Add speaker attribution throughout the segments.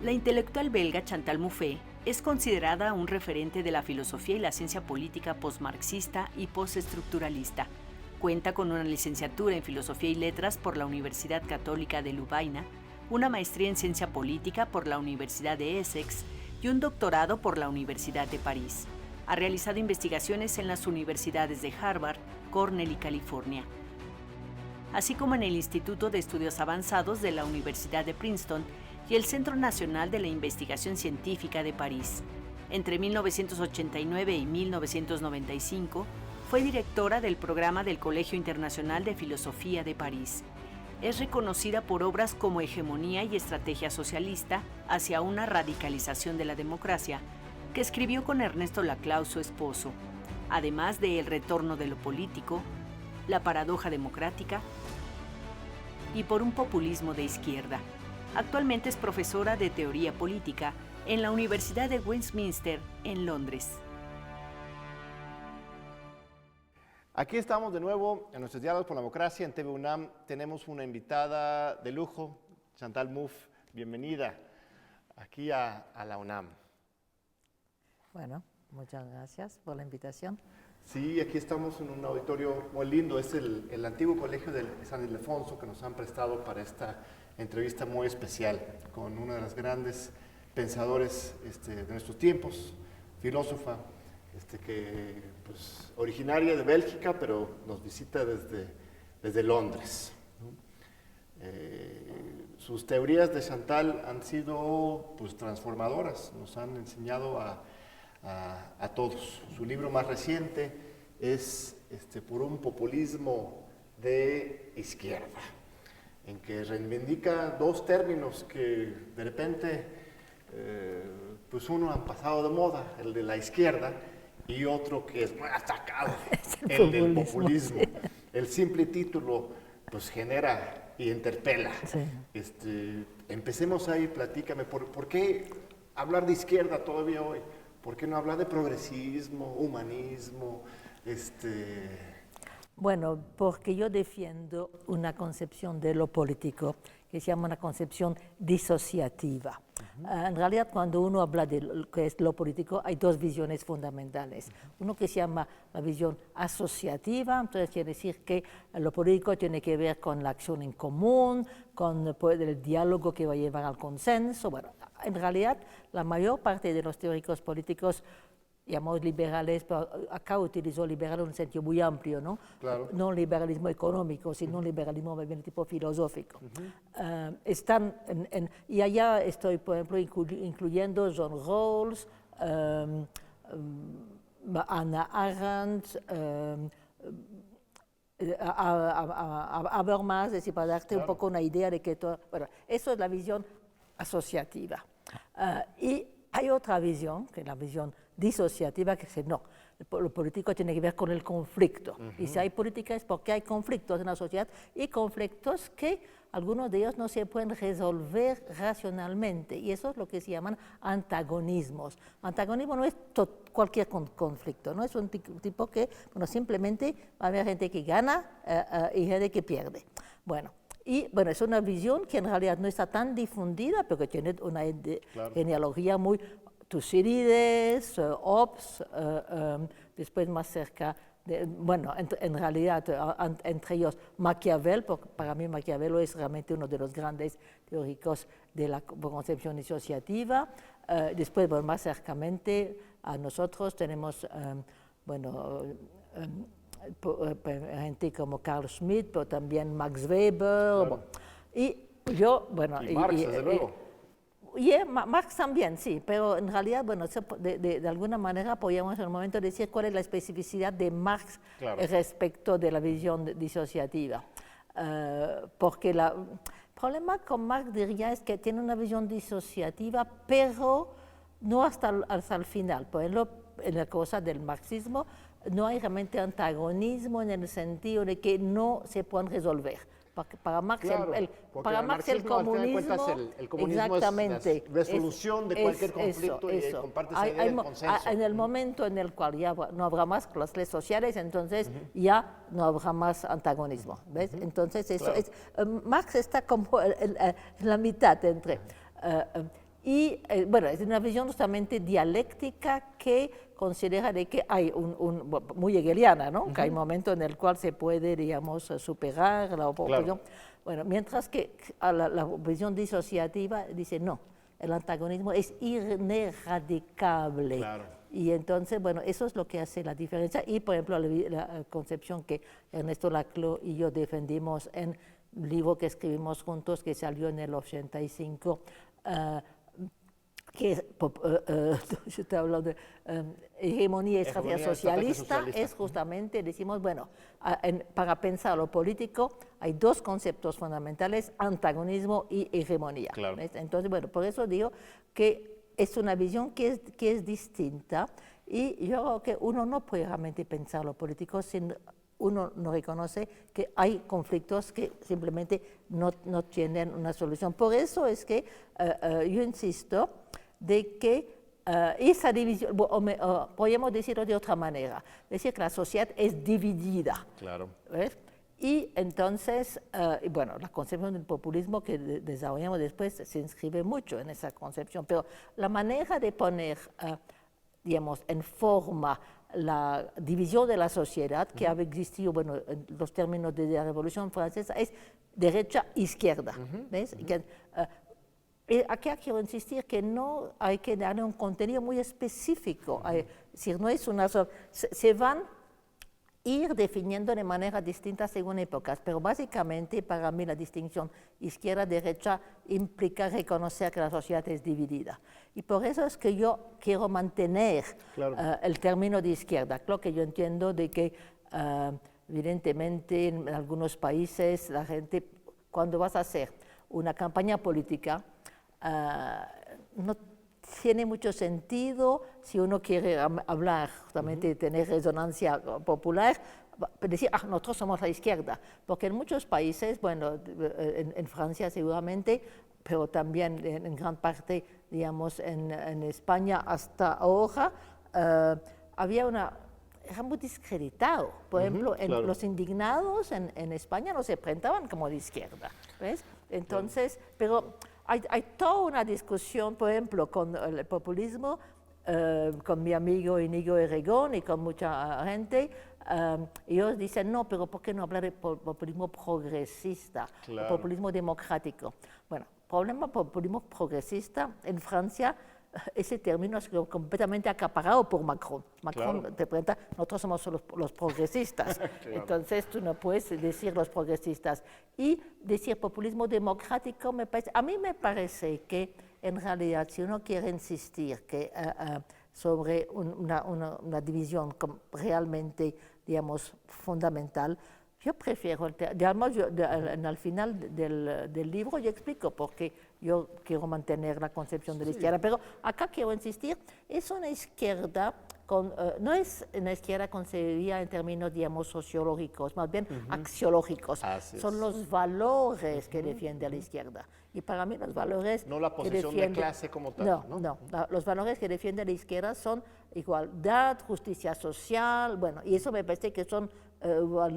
Speaker 1: La intelectual belga Chantal Mouffe es considerada un referente de la filosofía y la ciencia política postmarxista y postestructuralista. Cuenta con una licenciatura en Filosofía y Letras por la Universidad Católica de Lovaina, una maestría en Ciencia Política por la Universidad de Essex y un doctorado por la Universidad de París. Ha realizado investigaciones en las universidades de Harvard, Cornell y California, así como en el Instituto de Estudios Avanzados de la Universidad de Princeton y el Centro Nacional de la Investigación Científica de París. Entre 1989 y 1995, fue directora del programa del Colegio Internacional de Filosofía de París. Es reconocida por obras como Hegemonía y Estrategia Socialista hacia una radicalización de la democracia, que escribió con Ernesto Laclau, su esposo, además de El retorno de lo político, La paradoja democrática y Por un populismo de izquierda. Actualmente es profesora de Teoría Política en la Universidad de Westminster, en Londres.
Speaker 2: Aquí estamos de nuevo en nuestros diálogos por la democracia en TV UNAM. Tenemos una invitada de lujo, Chantal Mouffe. Bienvenida aquí a la UNAM.
Speaker 3: Bueno, muchas gracias por la invitación.
Speaker 2: Sí, aquí estamos en un auditorio muy lindo. Es el antiguo colegio de San Ildefonso que nos han prestado para esta entrevista muy especial con una de las grandes pensadores de nuestros tiempos, filósofa, que pues, originaria de Bélgica, pero nos visita desde Londres, ¿no? Sus teorías de Chantal han sido pues, transformadoras, nos han enseñado a todos. Su libro más reciente es Por un populismo de izquierda, en que reivindica dos términos que de repente pues uno han pasado de moda, el de la izquierda, y otro que es muy atacado, el del populismo. Sí. El simple título pues genera y interpela. Sí. Empecemos ahí, platícame, ¿por qué hablar de izquierda todavía hoy? ¿Por qué no hablar de progresismo, humanismo?
Speaker 3: Bueno, porque yo defiendo una concepción de lo político que se llama una concepción disociativa. En realidad, cuando uno habla de lo que es lo político, hay dos visiones fundamentales. Uno que se llama la visión asociativa, entonces quiere decir que lo político tiene que ver con la acción en común, con el diálogo que va a llevar al consenso. Bueno, en realidad, la mayor parte de los teóricos políticos, llamamos liberales, pero acá utilizo liberal en un sentido muy amplio, ¿no? Claro. No liberalismo económico, sino liberalismo de tipo filosófico. Están y allá estoy, por ejemplo, incluyendo John Rawls, Hannah Arendt, Habermas, es decir, para darte un poco una idea de que todo... Bueno, eso es la visión asociativa. Y hay otra visión, que es la visión disociativa, que dice no, lo político tiene que ver con el conflicto. Y si hay política es porque hay conflictos en la sociedad y conflictos que algunos de ellos no se pueden resolver racionalmente. Y eso es lo que se llaman antagonismos. Antagonismo no es cualquier conflicto, no es un tipo que simplemente va a haber gente que gana y gente que pierde. Bueno, es una visión que en realidad no está tan difundida, porque tiene una genealogía muy... Tucídides, Hobbes, después más cerca, en realidad entre ellos Maquiavel, porque para mí Maquiavelo es realmente uno de los grandes teóricos de la concepción disociativa. Después, más cercamente a nosotros tenemos, gente como Carl Schmitt, pero también Max Weber. Claro. Y yo,
Speaker 2: y Marx, desde luego.
Speaker 3: Y Marx también, sí, pero en realidad, de alguna manera podríamos en un momento decir cuál es la especificidad de Marx respecto de la visión disociativa. Porque el problema con Marx, diría, es que tiene una visión disociativa, pero no hasta el final. Por ejemplo, en la cosa del marxismo no hay realmente antagonismo en el sentido de que no se pueden resolver. Para Marx,
Speaker 2: claro,
Speaker 3: para Marx el comunismo,
Speaker 2: el comunismo exactamente, es la resolución de cualquier conflicto y comparte esa idea del consenso.
Speaker 3: En el momento en el cual ya no habrá más clases sociales, entonces ya no habrá más antagonismo. ¿Ves? Entonces eso es, Marx está como en la mitad entre... Y bueno, es una visión justamente dialéctica que considera de que hay muy hegeliana, ¿no? Que hay momentos en el cual se puede, digamos, superar la oposición.
Speaker 2: Claro.
Speaker 3: Bueno, mientras que a la visión disociativa dice no, el antagonismo es ineradicable.
Speaker 2: Claro.
Speaker 3: Y entonces, bueno, eso es lo que hace la diferencia. Y, por ejemplo, la concepción que Ernesto Laclau y yo defendimos en un libro que escribimos juntos, que salió en el 85, que es, yo te hablo de hegemonía y estrategia socialista, es justamente, decimos, bueno, para pensar lo político hay dos conceptos fundamentales, antagonismo y hegemonía.
Speaker 2: Claro.
Speaker 3: Entonces, bueno, por eso digo que es una visión que es distinta y yo creo que uno no puede realmente pensar lo político sin uno no reconoce que hay conflictos que simplemente no tienen una solución. Por eso es que yo insisto de que esa división, podemos decirlo de otra manera, decir que la sociedad es dividida.
Speaker 2: Claro.
Speaker 3: ¿Ves? Y entonces, bueno, la concepción del populismo que desarrollamos después se inscribe mucho en esa concepción, pero la manera de poner, digamos, en forma la división de la sociedad que había existido, bueno, en los términos de la Revolución Francesa, es derecha-izquierda. ¿Ves? Aquí quiero insistir que no hay que darle un contenido muy específico, es decir, no es una... Se van ir definiendo de manera distinta según épocas, pero básicamente para mí la distinción izquierda-derecha implica reconocer que la sociedad es dividida. Y por eso es que yo quiero mantener el término de izquierda. Claro que yo entiendo de que evidentemente en algunos países la gente, cuando vas a hacer una campaña política, no tiene mucho sentido si uno quiere hablar, justamente tener resonancia popular, decir, nosotros somos la izquierda, porque en muchos países, bueno, en Francia seguramente, pero también en gran parte, digamos, en España hasta ahora, era muy discreditado. Por ejemplo, los indignados en España no se presentaban como de izquierda, ¿ves? Entonces, pero hay toda una discusión, por ejemplo, con el populismo, con mi amigo Íñigo Errejón y con mucha gente. Ellos dicen, no, pero ¿por qué no hablar de populismo progresista, populismo democrático? Bueno, problema populismo progresista en Francia, ese término es completamente acaparado por Macron. Macron te pregunta, nosotros somos los progresistas, entonces tú no puedes decir los progresistas. Y decir populismo democrático, a mí me parece que en realidad si uno quiere insistir que, sobre una división realmente, digamos, fundamental, yo prefiero, además al final del libro yo explico por qué yo quiero mantener la concepción de la izquierda, pero acá quiero insistir, es una izquierda, no es una izquierda concebida en términos, digamos, sociológicos, más bien axiológicos. Son los valores que defiende la izquierda. Y para mí los valores...
Speaker 2: No la posición de clase como tal.
Speaker 3: No, los valores que defiende la izquierda son igualdad, justicia social, bueno, y eso me parece que son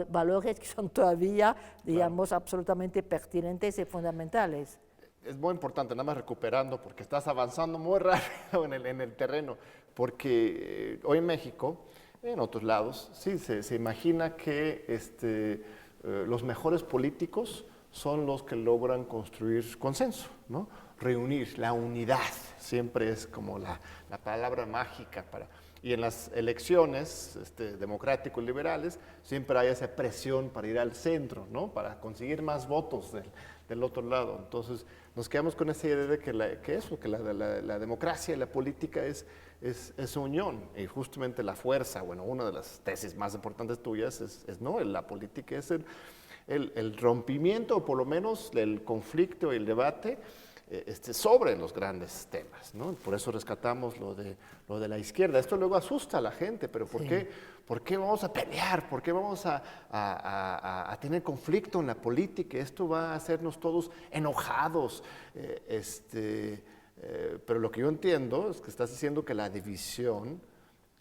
Speaker 3: valores que son todavía, digamos, absolutamente pertinentes y fundamentales.
Speaker 2: Es muy importante, nada más recuperando, porque estás avanzando muy rápido en el terreno, porque hoy en México, en otros lados, sí, se imagina que los mejores políticos son los que logran construir consenso, ¿no? Reunir, la unidad, siempre es como la palabra mágica para... Y en las elecciones democráticos liberales siempre hay esa presión para ir al centro, ¿no? Para conseguir más votos del otro lado. Entonces nos quedamos con esa idea de que la democracia y la política es unión. Y justamente la fuerza, bueno, una de las tesis más importantes tuyas es no, la política es el rompimiento, o por lo menos el conflicto y el debate sobre los grandes temas, ¿no? Por eso rescatamos lo de la izquierda. Esto luego asusta a la gente, pero ¿por qué vamos a pelear? ¿Por qué vamos a tener conflicto en la política? Esto va a hacernos todos enojados. Pero lo que yo entiendo es que estás diciendo que la división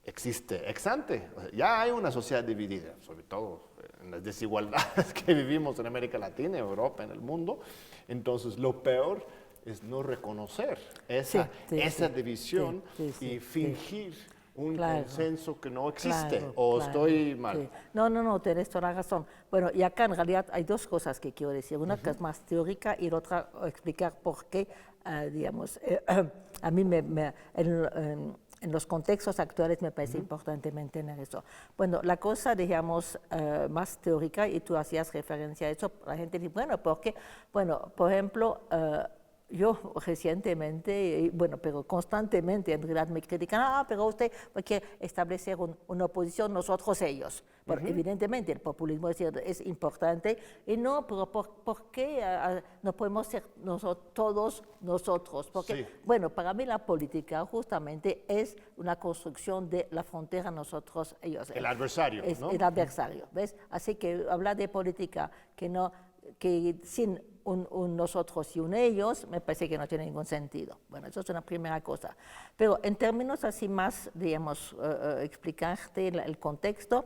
Speaker 2: existe ex ante. O sea, ya hay una sociedad dividida, sobre todo en las desigualdades que vivimos en América Latina, Europa, en el mundo. Entonces, lo peor es no reconocer esa división y fingir un consenso que no existe, estoy mal.
Speaker 3: Sí. No, tienes toda la razón. Bueno, y acá en realidad hay dos cosas que quiero decir. Una que es más teórica y la otra explicar por qué, digamos, a mí en los contextos actuales me parece importante tener eso. Bueno, la cosa, digamos, más teórica, y tú hacías referencia a eso, la gente dice, bueno, ¿por qué? Bueno, por ejemplo, yo recientemente, bueno, pero constantemente en realidad me critican, pero usted quiere establecer una oposición nosotros-ellos. Bueno, evidentemente el populismo es importante, y no, pero ¿por qué no podemos ser todos nosotros? Porque, bueno, para mí la política justamente es una construcción de la frontera nosotros-ellos.
Speaker 2: El adversario, ¿no?
Speaker 3: El adversario, ¿ves? Así que hablar de política que sin un nosotros y un ellos, me parece que no tiene ningún sentido. Bueno, eso es una primera cosa. Pero en términos así más, digamos, explicarte el contexto,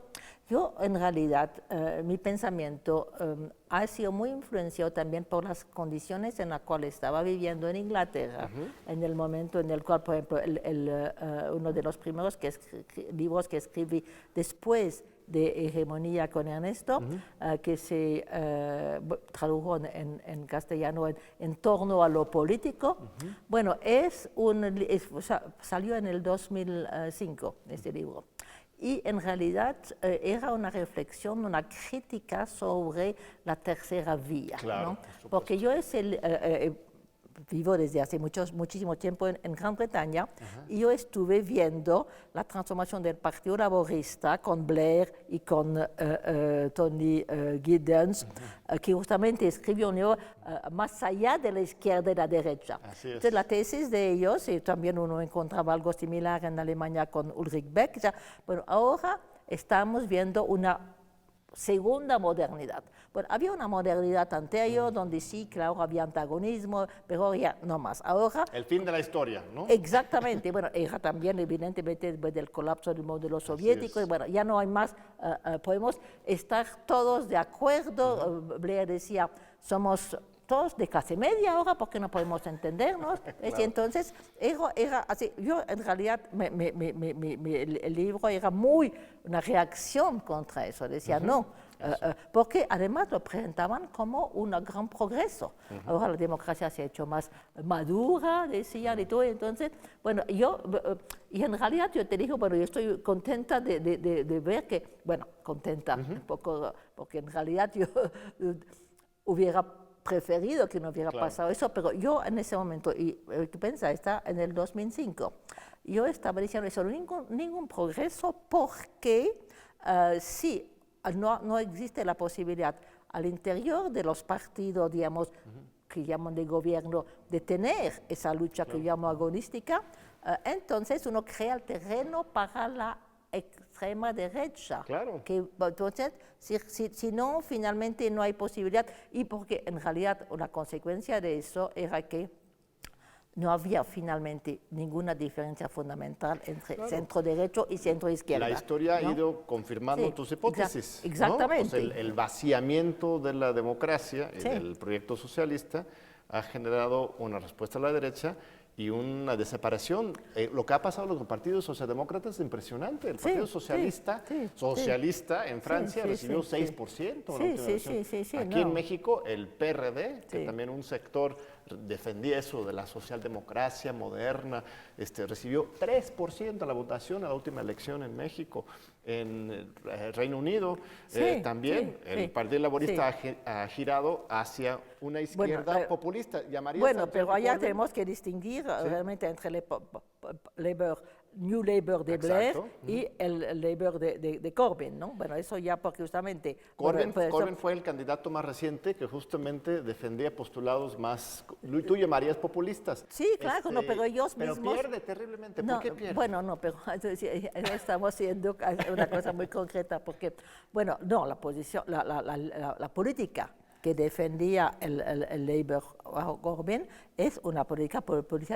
Speaker 3: yo en realidad, mi pensamiento ha sido muy influenciado también por las condiciones en las cuales estaba viviendo en Inglaterra, en el momento en el cual, por ejemplo, uno de los primeros libros que escribí después de Hegemonía con Ernesto, que se tradujo en castellano en torno a lo político. Bueno, salió en el 2005 este libro. Y en realidad era una reflexión, una crítica sobre la tercera vía.
Speaker 2: Claro,
Speaker 3: ¿no? Porque yo vivo desde hace muchísimo tiempo en Gran Bretaña, y yo estuve viendo la transformación del Partido Laborista con Blair y con Tony Giddens, que justamente escribió un libro más allá de la izquierda y la derecha. Entonces, la tesis de ellos, y también uno encontraba algo similar en Alemania con Ulrich Beck, bueno, ahora estamos viendo una segunda modernidad. Bueno, había una modernidad anterior donde sí, claro, había antagonismo, pero ya no más. Ahora...
Speaker 2: El fin de la historia, ¿no?
Speaker 3: Exactamente. Bueno, era también evidentemente después del colapso del modelo soviético, y bueno, ya no hay más, podemos estar todos de acuerdo. Blair decía, somos todos de clase media ahora porque no podemos entendernos. Claro. Y entonces era así. Yo en realidad el libro era muy una reacción contra eso. Decía no, porque además lo presentaban como un gran progreso. Ahora la democracia se ha hecho más madura, decían, y todo. Entonces, bueno, y en realidad yo te digo, bueno, yo estoy contenta de ver que, bueno, contenta un poco, porque en realidad yo hubiera preferido que no hubiera pasado eso, pero yo en ese momento, y tú piensas, está en el 2005, yo estaba diciendo eso, ningún progreso, porque sí, no existe la posibilidad al interior de los partidos, digamos, que llaman de gobierno, de tener esa lucha que llamo agonística, entonces uno crea el terreno para la extrema derecha.
Speaker 2: Claro.
Speaker 3: Que, entonces, si no, finalmente no hay posibilidad, y porque en realidad una consecuencia de eso era que no había finalmente ninguna diferencia fundamental entre centro derecho y centro izquierda.
Speaker 2: La historia ha ido confirmando tus hipótesis.
Speaker 3: Exactamente.
Speaker 2: ¿no? O sea, el vaciamiento de la democracia y del proyecto socialista ha generado una respuesta a la derecha y una desaparición. Lo que ha pasado con los partidos socialdemócratas es impresionante. El Partido Socialista en Francia recibió 6%. Aquí en México, el PRD, que también un sector defendía eso de la socialdemocracia moderna, recibió 3% de la votación a la última elección en México. En el Reino Unido también el Partido Laborista ha girado hacia una izquierda populista.
Speaker 3: Bueno, pero allá tenemos que distinguir realmente entre New Labour de Blair y el Labour de Corbyn, ¿no? Bueno, eso ya porque justamente...
Speaker 2: Corbyn fue el candidato más reciente que justamente defendía postulados más, tú llamarías populistas.
Speaker 3: Sí, claro, no, pero ellos mismos...
Speaker 2: Pero pierde terriblemente, ¿por qué pierde?
Speaker 3: Bueno, no, pero estamos haciendo una cosa muy concreta, porque, bueno, no, la posición, la política que defendía el Labour Corbyn es una política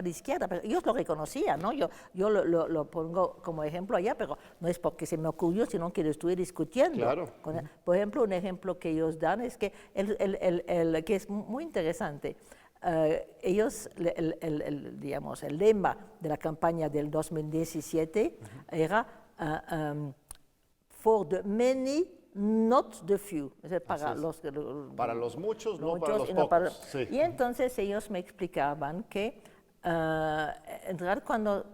Speaker 3: de izquierda, pero ellos lo reconocían, ¿no? Yo lo pongo como ejemplo allá, pero no es porque se me ocurrió, sino que lo estuve discutiendo.
Speaker 2: Claro.
Speaker 3: Por ejemplo, un ejemplo que ellos dan es que, que es muy interesante. ellos, digamos, el lema de la campaña del 2017 era for the many, not the few. Es decir,
Speaker 2: para los muchos, no para los
Speaker 3: y
Speaker 2: pocos. Sí.
Speaker 3: Y entonces ellos me explicaban que en realidad cuando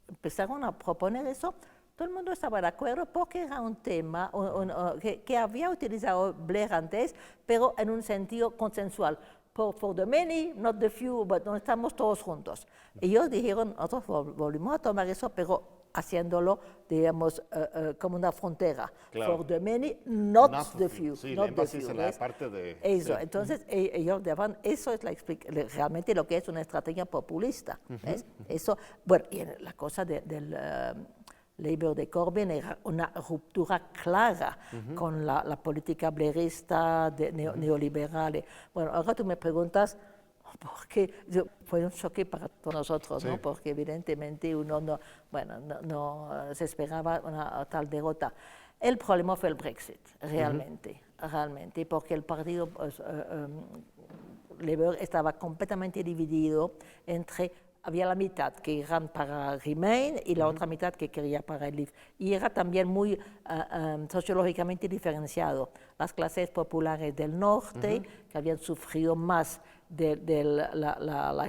Speaker 3: empezaron a proponer eso, todo el mundo estaba de acuerdo porque era un tema que había utilizado Blair antes, pero en un sentido consensual. For the many, not the few, but no estamos todos juntos. Ellos dijeron, nosotros volvimos a tomar eso, pero haciéndolo, digamos, como una frontera.
Speaker 2: Claro.
Speaker 3: For the many, not the few.
Speaker 2: Sí,
Speaker 3: not
Speaker 2: el énfasis
Speaker 3: the few,
Speaker 2: en la parte de...
Speaker 3: Eso,
Speaker 2: sí.
Speaker 3: entonces ellos daban, eso es realmente lo que es una estrategia populista. ¿Ves? Eso, bueno, y la cosa del Labour de Corbyn era una ruptura clara con la política blairista neoliberal. Bueno, ahora tú me preguntas, porque fue un choque para todos nosotros, ¿no? Porque evidentemente uno no se esperaba una tal derrota. El problema fue el Brexit, realmente, porque el partido Labour estaba completamente dividido entre, había la mitad que eran para Remain y la otra mitad que quería para el Leave. Y era también muy sociológicamente diferenciado. Las clases populares del norte, que habían sufrido más de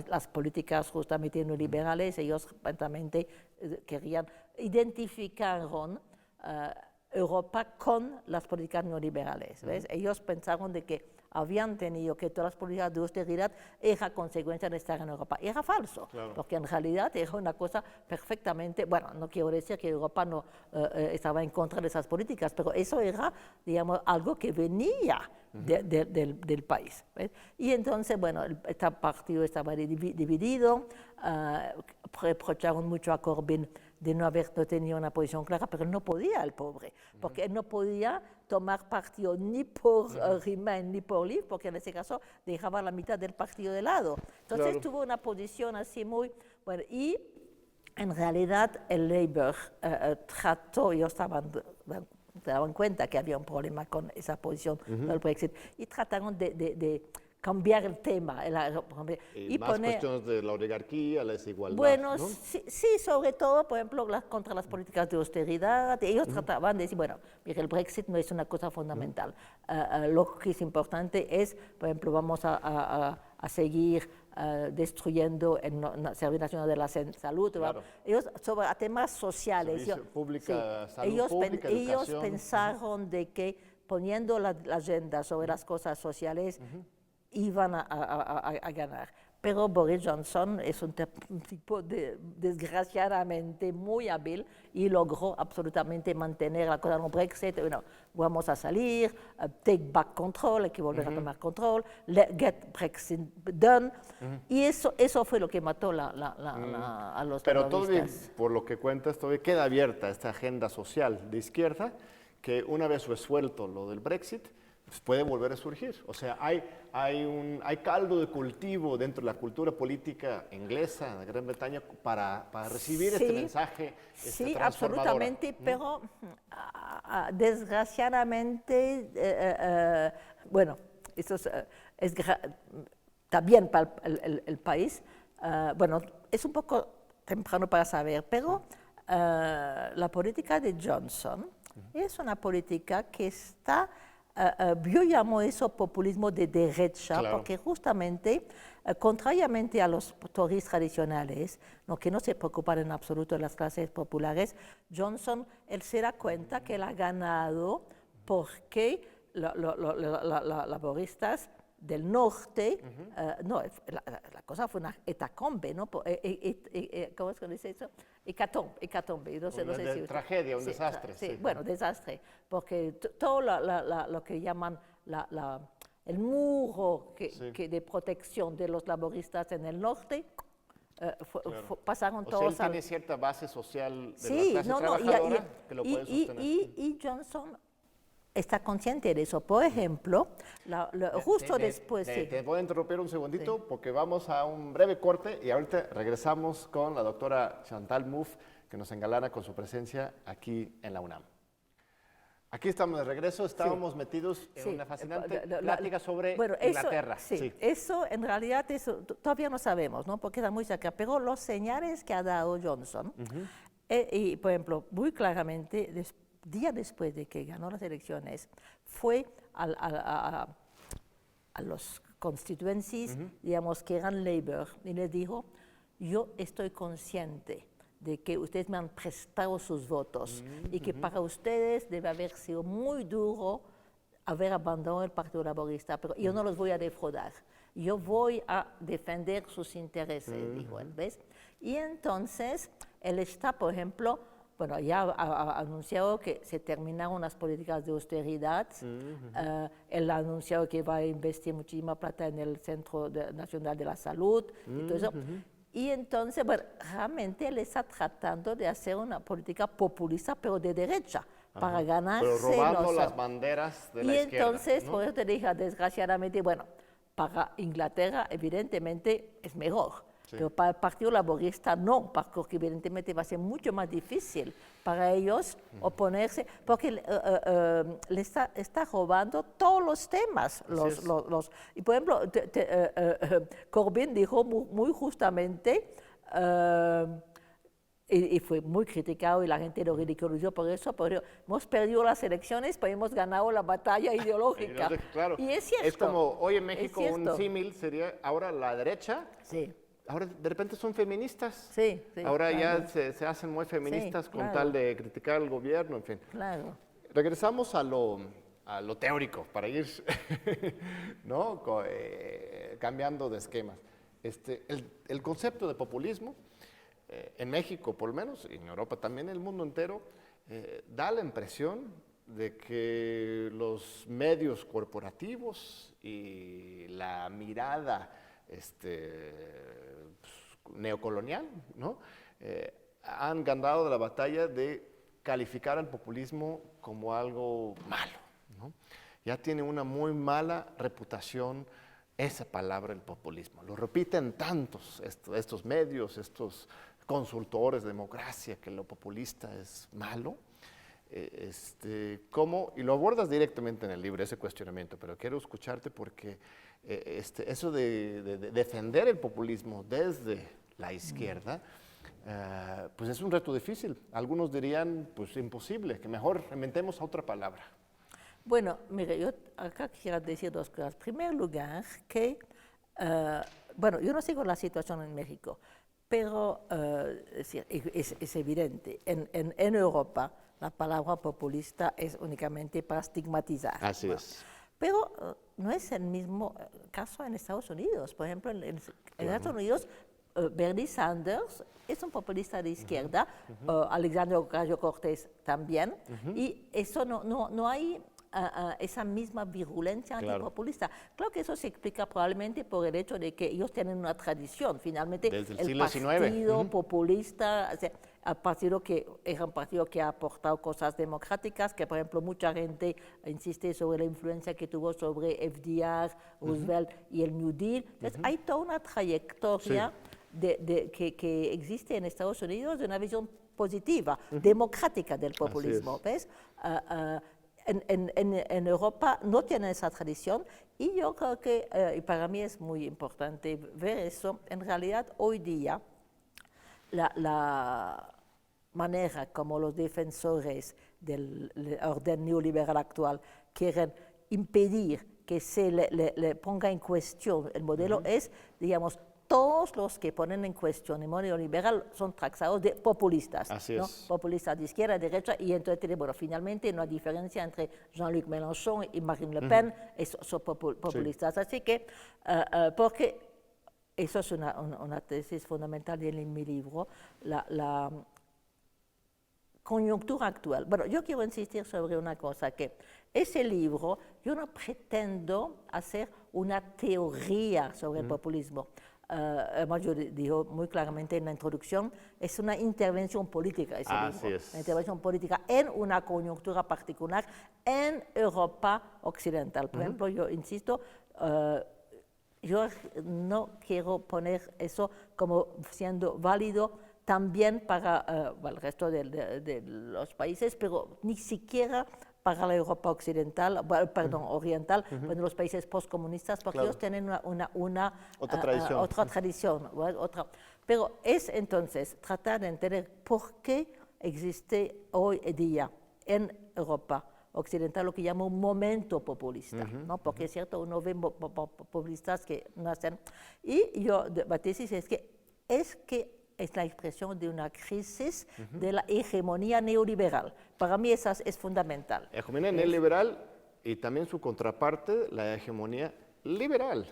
Speaker 3: las políticas justamente neoliberales, ellos justamente identificaron Europa con las políticas neoliberales. ¿Ves? Ellos pensaron de que habían tenido que todas las políticas de austeridad era consecuencia de estar en Europa. Y era falso, porque en realidad era una cosa perfectamente, bueno, no quiero decir que Europa no estaba en contra de esas políticas, pero eso era, digamos, algo que venía del país. ¿Ves? Y entonces, bueno, este partido estaba dividido, reprocharon mucho a Corbyn de no haber tenido una posición clara, pero él no podía, el pobre, porque él no podía tomar partido ni por Remain ni por Leave, porque en ese caso dejaba la mitad del partido de lado. Entonces tuvo una posición así muy... Bueno, y en realidad el Labour trató, ellos se daban cuenta que había un problema con esa posición del Brexit, y trataron de cambiar el tema.
Speaker 2: Y más cuestiones de la oligarquía, la desigualdad.
Speaker 3: Bueno,
Speaker 2: ¿no?
Speaker 3: sí, sobre todo, por ejemplo, contra las políticas de austeridad. Ellos trataban de decir, bueno, mire, el Brexit no es una cosa fundamental. Lo que es importante es, por ejemplo, vamos a seguir destruyendo el Servicio Nacional de la Salud. Claro. Ellos, sobre temas sociales, salud pública, ellos pensaron de que poniendo la agenda sobre las cosas sociales, iban a ganar. Pero Boris Johnson es un tipo desgraciadamente muy hábil y logró absolutamente mantener la cosa en el Brexit. Bueno, vamos a salir, take back control, hay que volver a tomar control, get Brexit done. Y eso fue lo que mató a los
Speaker 2: Pero todavía,
Speaker 3: laboristas.
Speaker 2: por lo que cuentas, todavía queda abierta esta agenda social de izquierda que una vez resuelto lo del Brexit, puede volver a surgir. O sea, hay caldo de cultivo dentro de la cultura política inglesa de Gran Bretaña para recibir este mensaje
Speaker 3: sí, absolutamente, pero desgraciadamente, bueno, eso está bien para el país. Bueno, es un poco temprano para saber, pero la política de Johnson es una política que está... yo llamo eso populismo de derecha, porque justamente, contrariamente a los Tories tradicionales, que no se preocupan en absoluto de las clases populares, Johnson, él se da cuenta que él ha ganado porque los laboristas del norte, la cosa fue una hecatombe, ¿no? ¿Cómo es que dice eso? Hecatombe. No sé si
Speaker 2: tragedia, un desastre.
Speaker 3: Sí, bueno, desastre, porque todo lo que llaman el muro de protección de los laboristas en el norte, pasaron todos
Speaker 2: él tiene cierta base social de la clase trabajadora que lo puede sostener.
Speaker 3: Y Johnson está consciente de eso. Por ejemplo, justo después...
Speaker 2: Te voy a interrumpir un segundito porque vamos a un breve corte y ahorita regresamos con la doctora Chantal Mouffe, que nos engalana con su presencia aquí en la UNAM. Aquí estamos de regreso, estábamos metidos en una fascinante plática sobre Inglaterra.
Speaker 3: Eso en realidad todavía no sabemos, ¿no? Porque está muy cerca, pero los señales que ha dado Johnson, y por ejemplo, muy claramente, día después de que ganó las elecciones, fue a los constituencies, digamos, que eran Labour, y les dijo, yo estoy consciente de que ustedes me han prestado sus votos y que para ustedes debe haber sido muy duro haber abandonado el Partido Laborista, pero yo no los voy a defraudar. Yo voy a defender sus intereses, dijo él, ¿ves? Y entonces él está, por ejemplo, bueno, ya ha anunciado que se terminaron las políticas de austeridad. Él ha anunciado que va a investir muchísima plata en el Centro Nacional de la Salud y todo eso. Y entonces, bueno, realmente él está tratando de hacer una política populista, pero de derecha, para ganarse.
Speaker 2: Pero robando las banderas de la izquierda.
Speaker 3: Y entonces, por eso te dije, desgraciadamente, bueno, para Inglaterra, evidentemente, es mejor. Pero para el Partido Laborista no, porque evidentemente va a ser mucho más difícil para ellos oponerse, porque le está robando todos los temas. Y por ejemplo, Corbyn dijo muy justamente, y fue muy criticado y la gente lo ridiculizó por eso, pero hemos perdido las elecciones, pero hemos ganado la batalla ideológica.
Speaker 2: Claro.
Speaker 3: Y es cierto.
Speaker 2: Es como, hoy en México un símil sería ahora la derecha.
Speaker 3: Sí.
Speaker 2: Ahora de repente son feministas.
Speaker 3: Sí,
Speaker 2: ahora ya se hacen muy feministas con tal de criticar al gobierno, en fin.
Speaker 3: Claro.
Speaker 2: Regresamos a lo teórico para ir ¿no? Cambiando de esquemas. El concepto de populismo, en México por lo menos, en Europa también, en el mundo entero, da la impresión de que los medios corporativos y la mirada neocolonial, ¿no? Han ganado la batalla de calificar al populismo como algo malo, ¿no? Ya tiene una muy mala reputación esa palabra, el populismo. Lo repiten tantos estos medios, estos consultores de democracia, que lo populista es malo. Y lo abordas directamente en el libro, ese cuestionamiento, pero quiero escucharte porque eso de defender el populismo desde la izquierda, pues es un reto difícil. Algunos dirían, pues imposible, que mejor inventemos otra palabra.
Speaker 3: Bueno, mire, yo acá quisiera decir dos cosas. En primer lugar, que, bueno, yo no sigo la situación en México, pero es evidente, en Europa la palabra populista es únicamente para estigmatizar.
Speaker 2: Así es.
Speaker 3: Pero no es el mismo caso en Estados Unidos. Por ejemplo, en Estados Unidos, Bernie Sanders es un populista de izquierda, Alexandria Ocasio-Cortez también, y eso no hay esa misma virulencia antipopulista. Claro que eso se explica probablemente por el hecho de que ellos tienen una tradición, finalmente
Speaker 2: desde
Speaker 3: el partido populista, o sea, el partido que era un partido que ha aportado cosas democráticas, que por ejemplo mucha gente insiste sobre la influencia que tuvo sobre FDR, Roosevelt y el New Deal. Entonces hay toda una trayectoria que existe en Estados Unidos de una visión positiva, democrática del populismo, ¿ves? En Europa no tienen esa tradición y yo creo que, y para mí es muy importante ver eso, en realidad hoy día la manera como los defensores del orden neoliberal actual quieren impedir que se le ponga en cuestión el modelo es, digamos, todos los que ponen en cuestión el modelo liberal son taxados de populistas.
Speaker 2: Así
Speaker 3: ¿no?
Speaker 2: es.
Speaker 3: Populistas de izquierda, de derecha, y entonces, bueno, finalmente no hay diferencia entre Jean-Luc Mélenchon y Marine Le Pen, son populistas. Así que, porque eso es una tesis fundamental en mi libro, la coyuntura actual. Bueno, yo quiero insistir sobre una cosa, que ese libro, yo no pretendo hacer una teoría sobre el populismo. Además, yo digo muy claramente en la introducción, es una intervención política ese libro. Una intervención política en una coyuntura particular en Europa occidental. Por ejemplo, yo insisto, yo no quiero poner eso como siendo válido también para el resto de los países, pero ni siquiera para la Europa occidental, perdón, oriental, bueno, los países postcomunistas, porque ellos tienen otra tradición. Pero es entonces tratar de entender por qué existe hoy día en Europa occidental lo que llamo un momento populista, ¿no? Porque es cierto, uno ve populistas que nacen. Y la tesis es que es la expresión de una crisis de la hegemonía neoliberal. Para mí esa es fundamental.
Speaker 4: Hegemonía neoliberal y también su contraparte, la hegemonía liberal,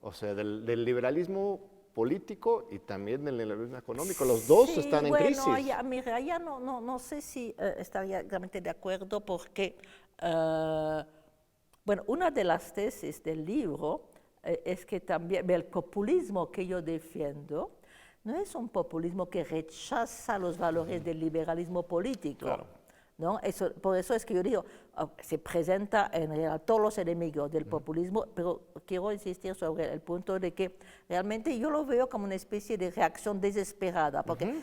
Speaker 4: o sea, del liberalismo político y también del liberalismo económico. Los dos están en crisis.
Speaker 3: Mira, ya no sé si estaría realmente de acuerdo porque, bueno, una de las tesis del libro es que también el populismo que yo defiendo no es un populismo que rechaza los valores del liberalismo político.
Speaker 4: Claro.
Speaker 3: ¿No? Por eso es que yo digo, se presenta en realidad todos los enemigos del populismo, pero quiero insistir sobre el punto de que realmente yo lo veo como una especie de reacción desesperada, porque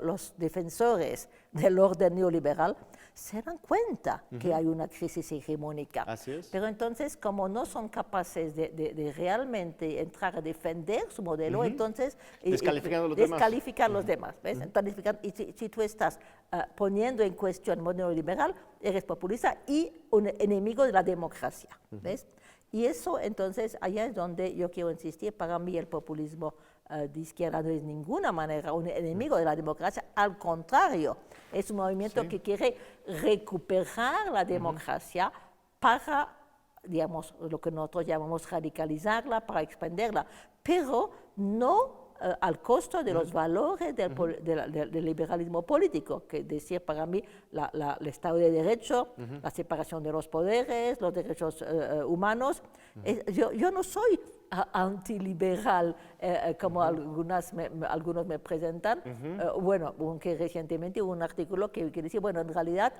Speaker 3: los defensores del orden neoliberal se dan cuenta que hay una crisis hegemónica.
Speaker 4: Así es.
Speaker 3: Pero entonces, como no son capaces de realmente entrar a defender su modelo, entonces descalifican los demás. ¿Ves? Y si tú estás poniendo en cuestión el modelo liberal, eres populista y un enemigo de la democracia. ¿Ves? Y eso, entonces, allá es donde yo quiero insistir. Para mí el populismo de izquierda no es de ninguna manera un enemigo de la democracia, al contrario, es un movimiento que quiere recuperar la democracia para, digamos, lo que nosotros llamamos radicalizarla, para expandirla, pero no al costo de los valores del liberalismo político, que decir para mí el Estado de Derecho, la separación de los poderes, los derechos humanos. Yo no soy antiliberal, como algunos me presentan. Bueno, aunque recientemente hubo un artículo que decía, bueno, en realidad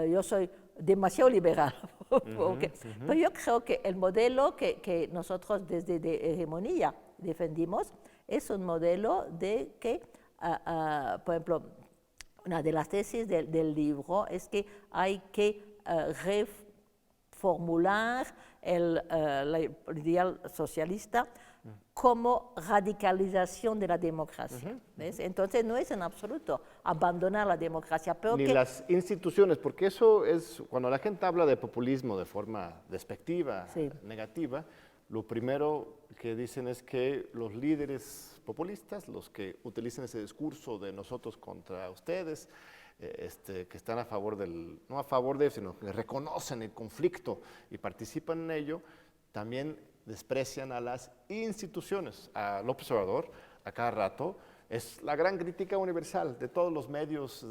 Speaker 3: yo soy demasiado liberal. Pero yo creo que el modelo que nosotros desde de hegemonía defendimos es un modelo de que, por ejemplo, una de las tesis del libro es que hay que reformular el ideal socialista como radicalización de la democracia. ¿Ves? Entonces no es en absoluto abandonar la democracia. Pero
Speaker 4: Ni las instituciones, porque eso es, cuando la gente habla de populismo de forma despectiva, negativa, lo primero que dicen es que los líderes populistas, los que utilizan ese discurso de nosotros contra ustedes, que están a favor no a favor de, sino que reconocen el conflicto y participan en ello, también desprecian a las instituciones. A López Obrador, a cada rato, es la gran crítica universal de todos los medios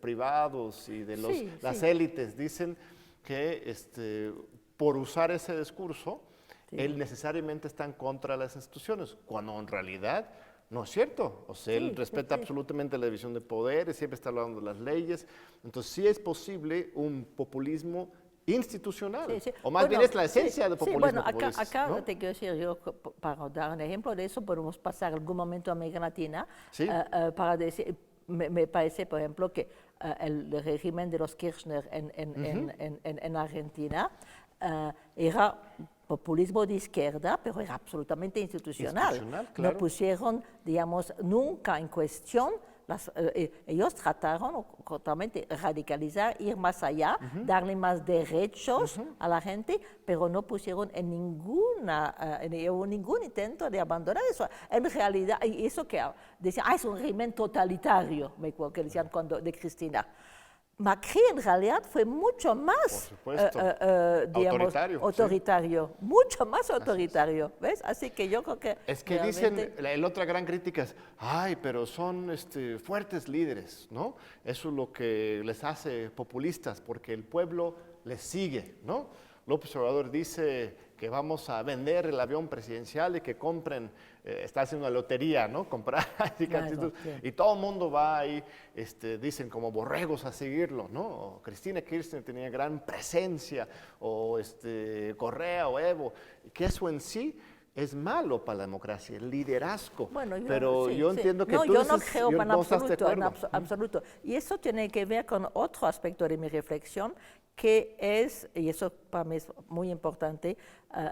Speaker 4: privados y de las élites. Dicen que por usar ese discurso, él necesariamente está en contra de las instituciones, cuando en realidad no es cierto. O sea, él respeta absolutamente la división de poderes, siempre está hablando de las leyes. Entonces, sí es posible un populismo institucional, o más bien es la esencia del populismo.
Speaker 3: Acá te quiero decir, yo para dar un ejemplo de eso, podemos pasar algún momento a América Latina para decir, me parece, por ejemplo, que el régimen de los Kirchner en Argentina era populismo de izquierda, pero era absolutamente institucional.
Speaker 4: Claro.
Speaker 3: No pusieron, digamos, nunca en cuestión, ellos trataron totalmente radicalizar, ir más allá, darle más derechos a la gente, pero no pusieron en ningún intento de abandonar eso. En realidad, y eso que decían, es un régimen totalitario, me acuerdo que decían de Cristina. Macri en realidad fue mucho más digamos, autoritario, mucho más autoritario, ¿ves? Así que yo creo que...
Speaker 4: Es que dicen, la otra gran crítica es, pero son fuertes líderes, ¿no? Eso es lo que les hace populistas, porque el pueblo les sigue, ¿no? López Obrador dice que vamos a vender el avión presidencial y que compren, está haciendo una lotería, ¿no? Comprar y todo el mundo va ahí, dicen como borregos a seguirlo, ¿no? Cristina Kirchner tenía gran presencia, o Correa o Evo, que eso en sí es malo para la democracia, el liderazgo.
Speaker 3: Bueno,
Speaker 4: pero
Speaker 3: sí,
Speaker 4: yo
Speaker 3: sí.
Speaker 4: entiendo que
Speaker 3: no,
Speaker 4: tú
Speaker 3: yo no
Speaker 4: dices,
Speaker 3: creo
Speaker 4: yo
Speaker 3: en
Speaker 4: no estás de
Speaker 3: absoluto,
Speaker 4: acuerdo.
Speaker 3: absoluto. Y eso tiene que ver con otro aspecto de mi reflexión, que es, y eso para mí es muy importante,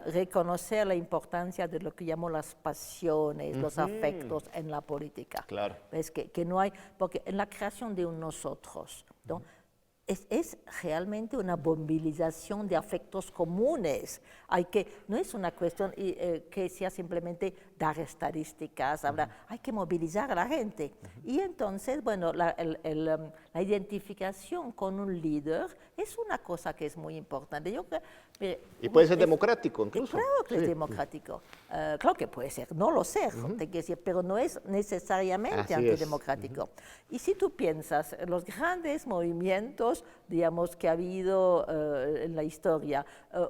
Speaker 3: reconocer la importancia de lo que llamo las pasiones, los afectos en la política.
Speaker 4: Claro.
Speaker 3: ¿Ves? Que no hay, porque en la creación de un nosotros, ¿no? Es realmente una movilización de afectos comunes. No es una cuestión que sea simplemente dar estadísticas, hay que movilizar a la gente. Y entonces, bueno, la identificación con un líder es una cosa que es muy importante. Yo creo,
Speaker 4: Y puede ser democrático incluso.
Speaker 3: Claro que es democrático. Claro que puede ser, no lo ser, pero no es necesariamente
Speaker 4: Así
Speaker 3: antidemocrático. Y si tú piensas, los grandes movimientos, digamos, que ha habido en la historia,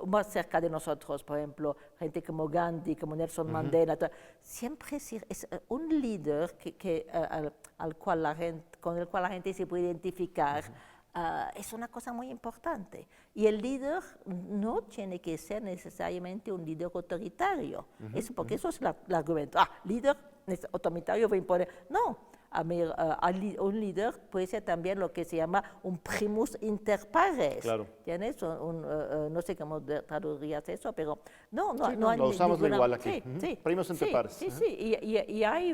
Speaker 3: más cerca de nosotros, por ejemplo, gente como Gandhi, como Nelson Mandela, siempre es un líder con el cual la gente se puede identificar. Es una cosa muy importante. Y el líder no tiene que ser necesariamente un líder autoritario. Porque eso es el argumento. Líder autoritario va a imponer. No, un líder puede ser también lo que se llama un primus inter pares.
Speaker 4: Claro.
Speaker 3: ¿Tienes? No sé cómo traducirías eso, pero no hay
Speaker 4: lo usamos
Speaker 3: ninguna,
Speaker 4: igual aquí.
Speaker 3: Sí,
Speaker 4: Primus inter pares.
Speaker 3: Sí. Y hay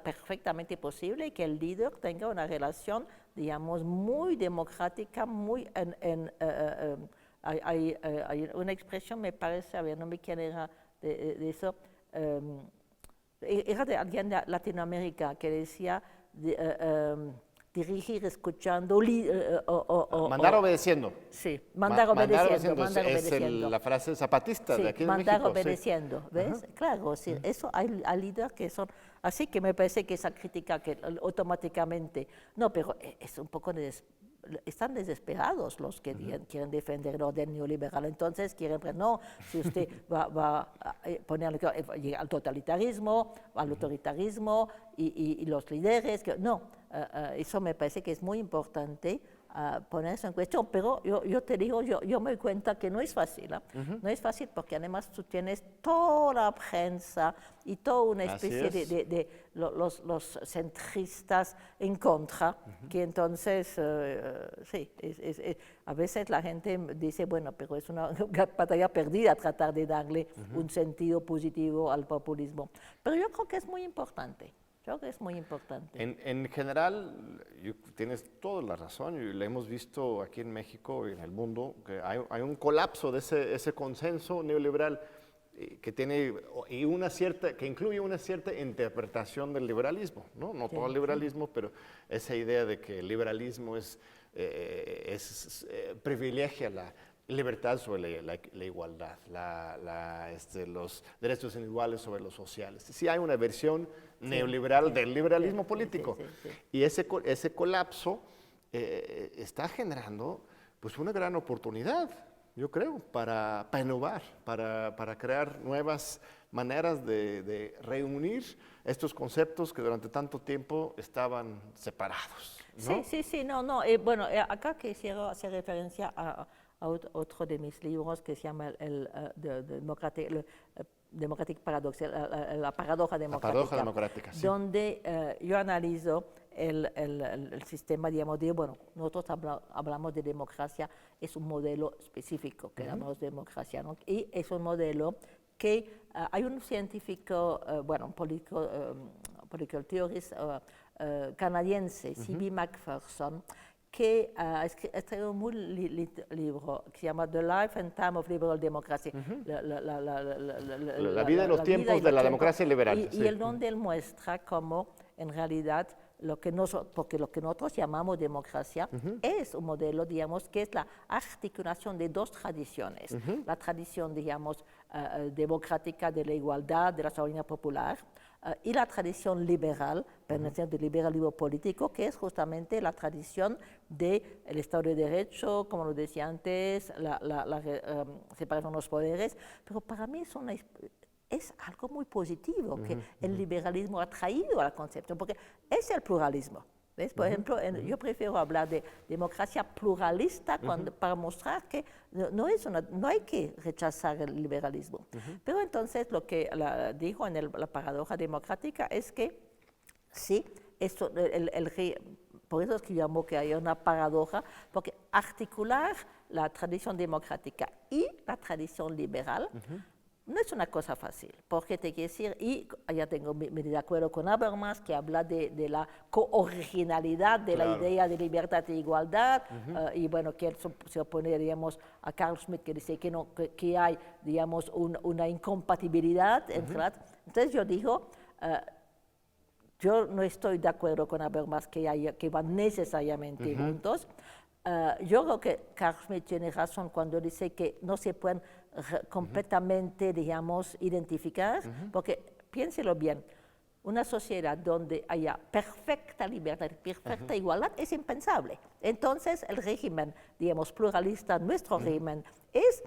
Speaker 3: perfectamente posible que el líder tenga una relación, digamos, muy democrática, hay una expresión, me parece, a ver, no me quién era de eso, era de alguien de Latinoamérica que decía dirigir escuchando
Speaker 4: mandar obedeciendo.
Speaker 3: Sí, mandar obedeciendo.
Speaker 4: Es la frase zapatista de aquí en México.
Speaker 3: Mandar obedeciendo, ¿ves? Claro, sí, eso hay líderes que son así, que me parece que esa crítica que automáticamente, no, pero es un poco están desesperados los que quieren defender el orden neoliberal. Entonces quieren, no, si usted va a poner al totalitarismo, al autoritarismo y los líderes, no, eso me parece que es muy importante poner eso en cuestión, pero yo te digo, yo me doy cuenta que no es fácil, no es fácil porque además tú tienes toda la prensa y toda una especie de los centristas en contra, que entonces, sí, a veces la gente dice, bueno, pero es una batalla perdida tratar de darle un sentido positivo al populismo, pero yo creo que es muy importante. Creo que es muy importante.
Speaker 4: En general, tienes toda la razón, y lo hemos visto aquí en México y en el mundo, que hay un colapso de ese consenso neoliberal que que incluye una cierta interpretación del liberalismo, ¿no? No todo el liberalismo, pero esa idea de que el liberalismo privilegia la libertad sobre la igualdad, los derechos individuales sobre los sociales. Sí hay una versión neoliberal del liberalismo político. Y ese colapso está generando pues, una gran oportunidad, yo creo, para innovar, para crear nuevas maneras de reunir estos conceptos que durante tanto tiempo estaban separados, ¿no?
Speaker 3: Sí, no. Bueno, acá quisiera hacer referencia a otro de mis libros que se llama el Democratic Paradox, la paradoja democrática.
Speaker 4: La paradoja democrática, sí.
Speaker 3: Donde yo analizo el sistema, digamos, nosotros hablamos de democracia, es un modelo específico que llamamos democracia, ¿no? Y es un modelo que hay un científico, un political theorist canadiense, C.B. Macpherson, que ha escrito un libro que se llama The Life and Time of Liberal Democracy.
Speaker 4: La vida y los tiempos de la democracia liberal.
Speaker 3: Y el donde él muestra cómo, en realidad, porque lo que nosotros llamamos democracia es un modelo, digamos, que es la articulación de dos tradiciones. La tradición, digamos, democrática de la igualdad, de la soberanía popular, y la tradición liberal, perteneciente al liberalismo político, que es justamente la tradición del Estado de Derecho, como lo decía antes, la separación de los poderes. Pero para mí es algo muy positivo que el liberalismo ha traído a la concepción, porque es el pluralismo. ¿Ves? Por ejemplo, yo prefiero hablar de democracia pluralista para mostrar que no hay que rechazar el liberalismo. Pero entonces lo que dijo en la paradoja democrática es que sí, por eso es que llamó que hay una paradoja, porque articular la tradición democrática y la tradición liberal no es una cosa fácil, porque te quiero decir, y ya me de acuerdo con Habermas, que habla de la cooriginalidad de la idea de libertad e igualdad, y bueno, que él se opone, digamos, a Carl Schmitt, que dice que hay, digamos, una incompatibilidad entre las. Entonces yo digo, yo no estoy de acuerdo con Habermas que van necesariamente juntos. Yo creo que Carl Schmitt tiene razón cuando dice que no se pueden completamente, digamos, identificar, porque piénselo bien, una sociedad donde haya perfecta libertad, perfecta igualdad, es impensable. Entonces, el régimen, digamos, pluralista, nuestro régimen, es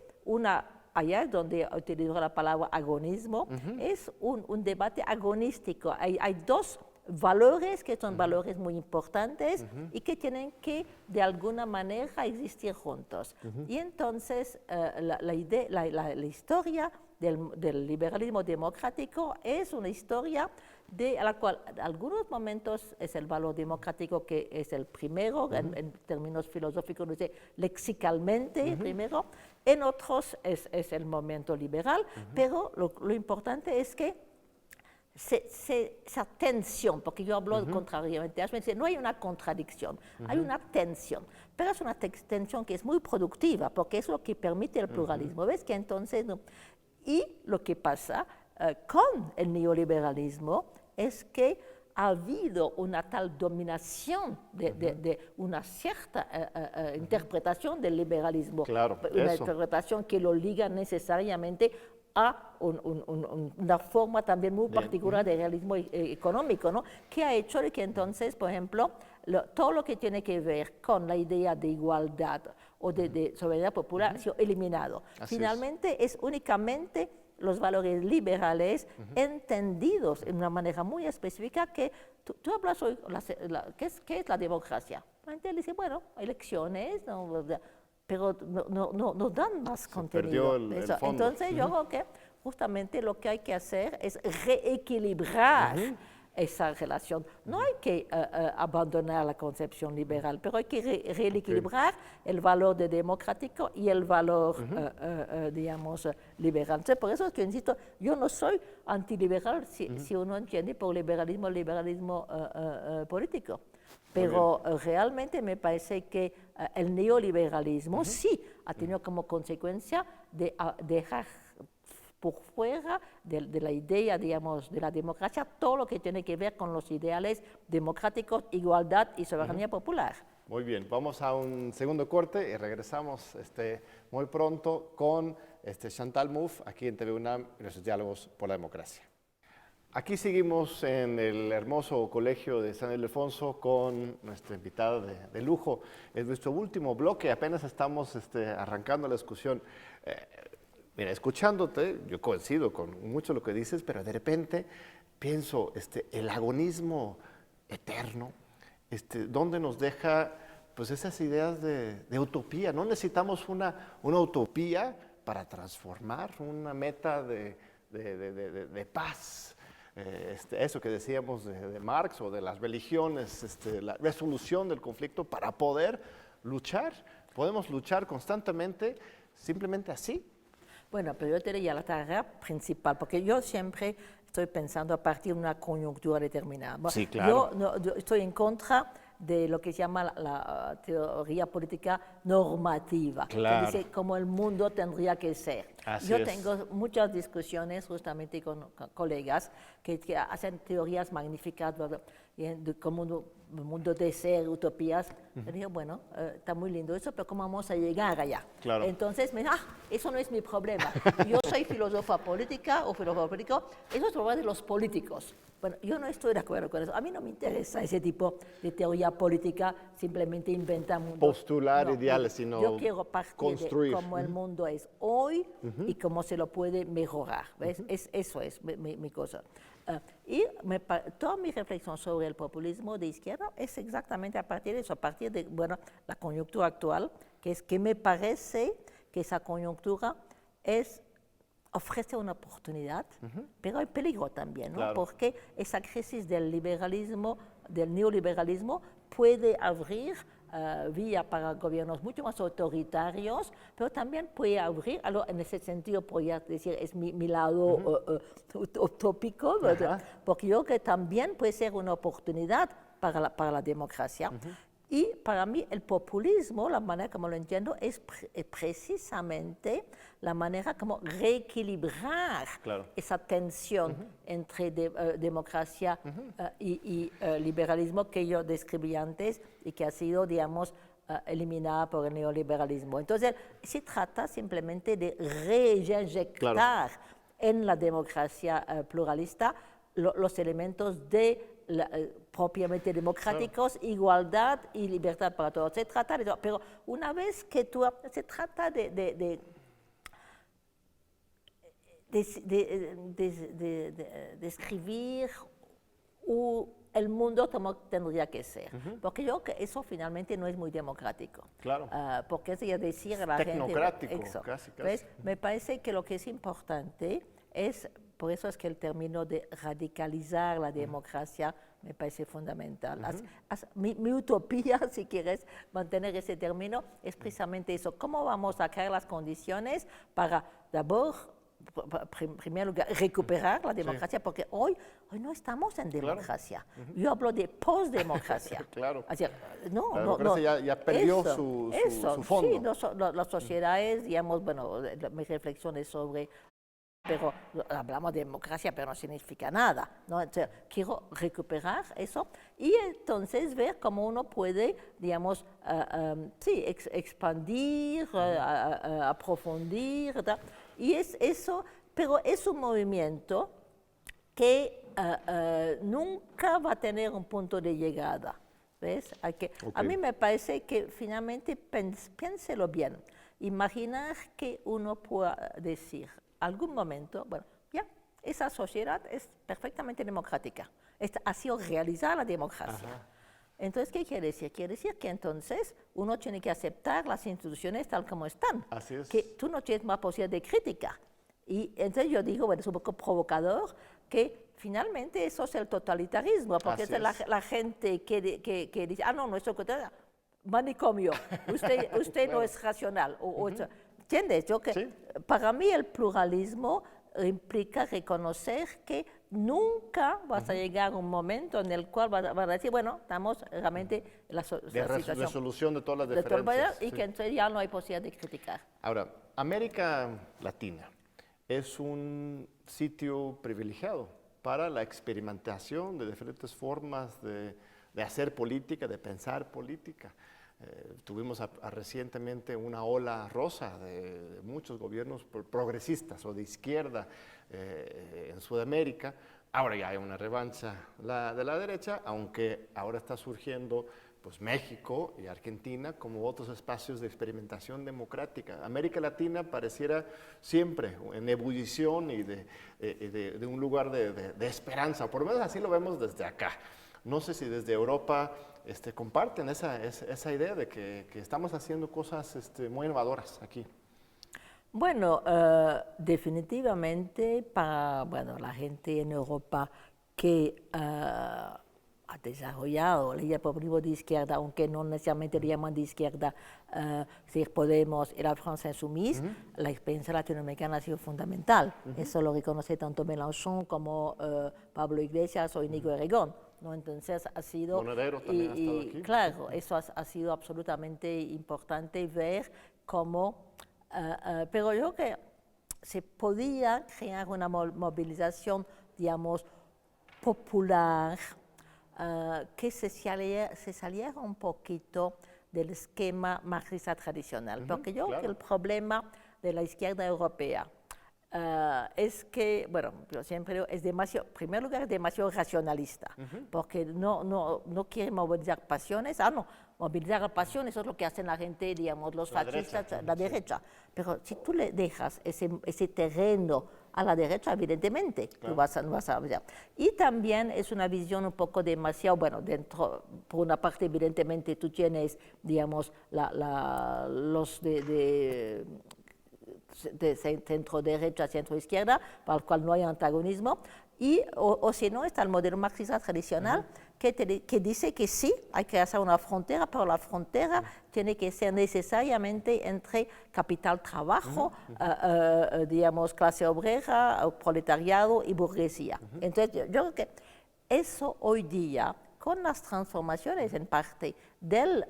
Speaker 3: allá donde utilizo la palabra agonismo, es un debate agonístico. Hay dos valores que son valores muy importantes y que tienen que de alguna manera existir juntos. Y entonces la historia del liberalismo democrático es una historia de la cual en algunos momentos es el valor democrático que es el primero, en términos filosóficos, no sé, lexicalmente primero, en otros es el momento liberal, pero lo importante es que esa tensión, porque yo hablo contrariamente, me dice, no hay una contradicción, hay una tensión, pero es una tensión que es muy productiva, porque es lo que permite el pluralismo. ¿Ves? Que entonces, y lo que pasa con el neoliberalismo es que ha habido una tal dominación de una cierta interpretación del liberalismo, una interpretación que lo liga necesariamente a una forma también muy particular de realismo económico, ¿no? Que ha hecho que entonces, por ejemplo, todo lo que tiene que ver con la idea de igualdad o de soberanía popular ha sido eliminado. Finalmente es únicamente los valores liberales entendidos en una manera muy específica que tú hablas hoy, ¿qué es la democracia? La gente dice, bueno, elecciones, pero no dan más contenido.
Speaker 4: El fondo.
Speaker 3: Entonces yo creo que justamente lo que hay que hacer es reequilibrar esa relación. No hay que abandonar la concepción liberal, pero hay que reequilibrar el valor democrático y el valor, digamos, liberal. Entonces, por eso es que insisto, yo no soy antiliberal si uno entiende por liberalismo político. Pero realmente me parece que el neoliberalismo sí ha tenido como consecuencia de dejar por fuera de la idea, digamos, de la democracia, todo lo que tiene que ver con los ideales democráticos, igualdad y soberanía popular.
Speaker 4: Muy bien, vamos a un segundo corte y regresamos muy pronto con Chantal Mouffe aquí en TV UNAM y nuestros diálogos por la democracia. Aquí seguimos en el hermoso colegio de San Ildefonso con nuestra invitada de lujo. Es nuestro último bloque, apenas estamos arrancando la discusión. Mira, escuchándote, yo coincido con mucho de lo que dices, pero de repente pienso, el agonismo eterno, ¿dónde nos deja pues esas ideas de utopía? No necesitamos una utopía para transformar una meta de paz. Eso que decíamos de Marx o de las religiones, la resolución del conflicto para poder luchar. Podemos luchar constantemente, simplemente así.
Speaker 3: Bueno, pero yo te diría la tarea principal, porque yo siempre estoy pensando a partir de una coyuntura determinada. Bueno,
Speaker 4: sí, claro.
Speaker 3: Yo estoy en contra de lo que se llama la teoría política normativa,
Speaker 4: claro,
Speaker 3: que dice cómo el mundo tendría que ser. Yo tengo muchas discusiones justamente con colegas que hacen teorías magníficas de cómo el mundo de ser, utopías. Yo digo, bueno, está muy lindo eso, pero ¿cómo vamos a llegar allá?
Speaker 4: Claro.
Speaker 3: Entonces me dicen, eso no es mi problema. Yo soy filósofa política o filósofo político, eso es el problema de los políticos. Bueno, yo no estoy de acuerdo con eso. A mí no me interesa ese tipo de teoría política, simplemente inventar mundos.
Speaker 4: Postular ideales, sino
Speaker 3: yo quiero partir
Speaker 4: construir.
Speaker 3: de cómo el mundo es hoy y cómo se lo puede mejorar. ¿Ves? Eso es mi cosa. Toda mi reflexión sobre el populismo de izquierda es exactamente a partir de eso, a partir de la coyuntura actual, que es que me parece que esa coyuntura ofrece una oportunidad, pero hay peligro también, ¿no?
Speaker 4: Claro.
Speaker 3: Porque esa crisis del neoliberalismo, puede abrir vía para gobiernos mucho más autoritarios, pero también puede abrir, en ese sentido podría decir, es mi lado utópico, porque yo creo que también puede ser una oportunidad para la democracia. Y para mí el populismo, la manera como lo entiendo, es precisamente la manera como reequilibrar esa tensión entre democracia y liberalismo que yo describí antes y que ha sido, digamos, eliminada por el neoliberalismo. Entonces, se trata simplemente de reinyectar en la democracia pluralista los elementos de propiamente democráticos, igualdad y libertad para todos. Se trata de eso, pero una vez que se trata de escribir el mundo como tendría que ser, porque yo creo que eso finalmente no es muy democrático.
Speaker 4: Claro.
Speaker 3: Porque es decir a la
Speaker 4: tecnocrático,
Speaker 3: gente...
Speaker 4: casi.
Speaker 3: ¿Ves? Me parece que lo que es importante es, por eso es que el término de radicalizar la democracia me parece fundamental. Mi utopía, si quieres mantener ese término, es precisamente eso. ¿Cómo vamos a crear las condiciones para, en primer lugar, recuperar la democracia? Porque hoy no estamos en democracia. Yo hablo de postdemocracia.
Speaker 4: Claro.
Speaker 3: O sea,
Speaker 4: La democracia ya perdió su fondo.
Speaker 3: Sí, las sociedades, digamos, mi reflexión es sobre... Pero hablamos de democracia, pero no significa nada, ¿no? Entonces, quiero recuperar eso y entonces ver cómo uno puede, digamos, expandir, aprofundir, ¿verdad? Y es eso, pero es un movimiento que nunca va a tener un punto de llegada, ¿ves? A mí me parece que finalmente, piénselo bien, imaginar que uno pueda decir, algún momento, esa sociedad es perfectamente democrática. Ha sido realizada la democracia. Entonces, ¿qué quiere decir? Quiere decir que entonces uno tiene que aceptar las instituciones tal como están.
Speaker 4: Así es.
Speaker 3: Que tú no tienes más posibilidad de crítica. Y entonces yo digo, es un poco provocador, que finalmente eso es el totalitarismo, porque es la gente que dice, no, nuestro manicomio, usted no es racional. ¿Entiendes? Para mí el pluralismo implica reconocer que nunca vas a llegar a un momento en el cual vas a decir, estamos realmente en la situación.
Speaker 4: Resolución de todas las diferencias.
Speaker 3: Y que entonces ya no hay posibilidad de criticar.
Speaker 4: Ahora, América Latina es un sitio privilegiado para la experimentación de diferentes formas de hacer política, de pensar política. Tuvimos recientemente una ola rosa de muchos gobiernos progresistas o de izquierda en Sudamérica. Ahora ya hay una revancha de la derecha, aunque ahora está surgiendo pues, México y Argentina como otros espacios de experimentación democrática. América Latina pareciera siempre en ebullición y de un lugar de esperanza, por lo menos así lo vemos desde acá. No sé si desde Europa comparten esa idea de que estamos haciendo cosas muy innovadoras aquí.
Speaker 3: Bueno, definitivamente para la gente en Europa que ha desarrollado el populismo de izquierda, aunque no necesariamente le llaman de izquierda, Podemos y la France Insoumise, la experiencia latinoamericana ha sido fundamental. Eso lo reconoce tanto Mélenchon como Pablo Iglesias o Íñigo Errejón. ¿No? Entonces ha sido...
Speaker 4: Monedero también ha estado aquí.
Speaker 3: Claro, eso ha sido absolutamente importante ver cómo... pero yo creo que se podía crear una movilización, digamos, popular, que se saliera un poquito del esquema marxista tradicional. Porque yo creo que el problema de la izquierda europea es que, yo siempre digo, en primer lugar, es demasiado racionalista, porque no quiere movilizar pasiones. Movilizar pasiones, eso es lo que hacen la gente, digamos, los fascistas, la derecha. Pero si tú le dejas ese terreno a la derecha, evidentemente. Claro. No vas a ver. Y también es una visión un poco demasiado, bueno, dentro, por una parte, evidentemente, tú tienes, digamos, los de centro derecha, centro izquierda, para el cual no hay antagonismo, y o si no está el modelo marxista tradicional que dice que sí, hay que hacer una frontera, pero la frontera tiene que ser necesariamente entre capital trabajo, digamos, clase obrera, proletariado y burguesía. Entonces, yo creo que eso hoy día, con las transformaciones en parte del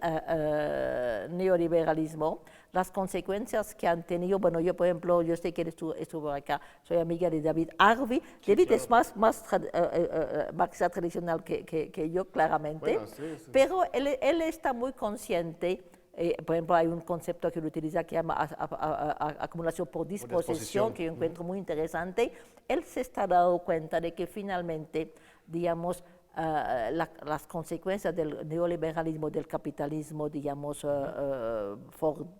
Speaker 3: neoliberalismo, las consecuencias que han tenido, bueno, yo por ejemplo, yo sé que estuvo acá, soy amiga de David Harvey, sí, David claro. Es más marxista tradicional que yo, claramente, bueno, sí. Pero él está muy consciente. Por ejemplo, hay un concepto que él utiliza que se llama acumulación por disposición, que yo encuentro muy interesante. Él se está dando cuenta de que finalmente, digamos, las consecuencias del neoliberalismo, del capitalismo, digamos,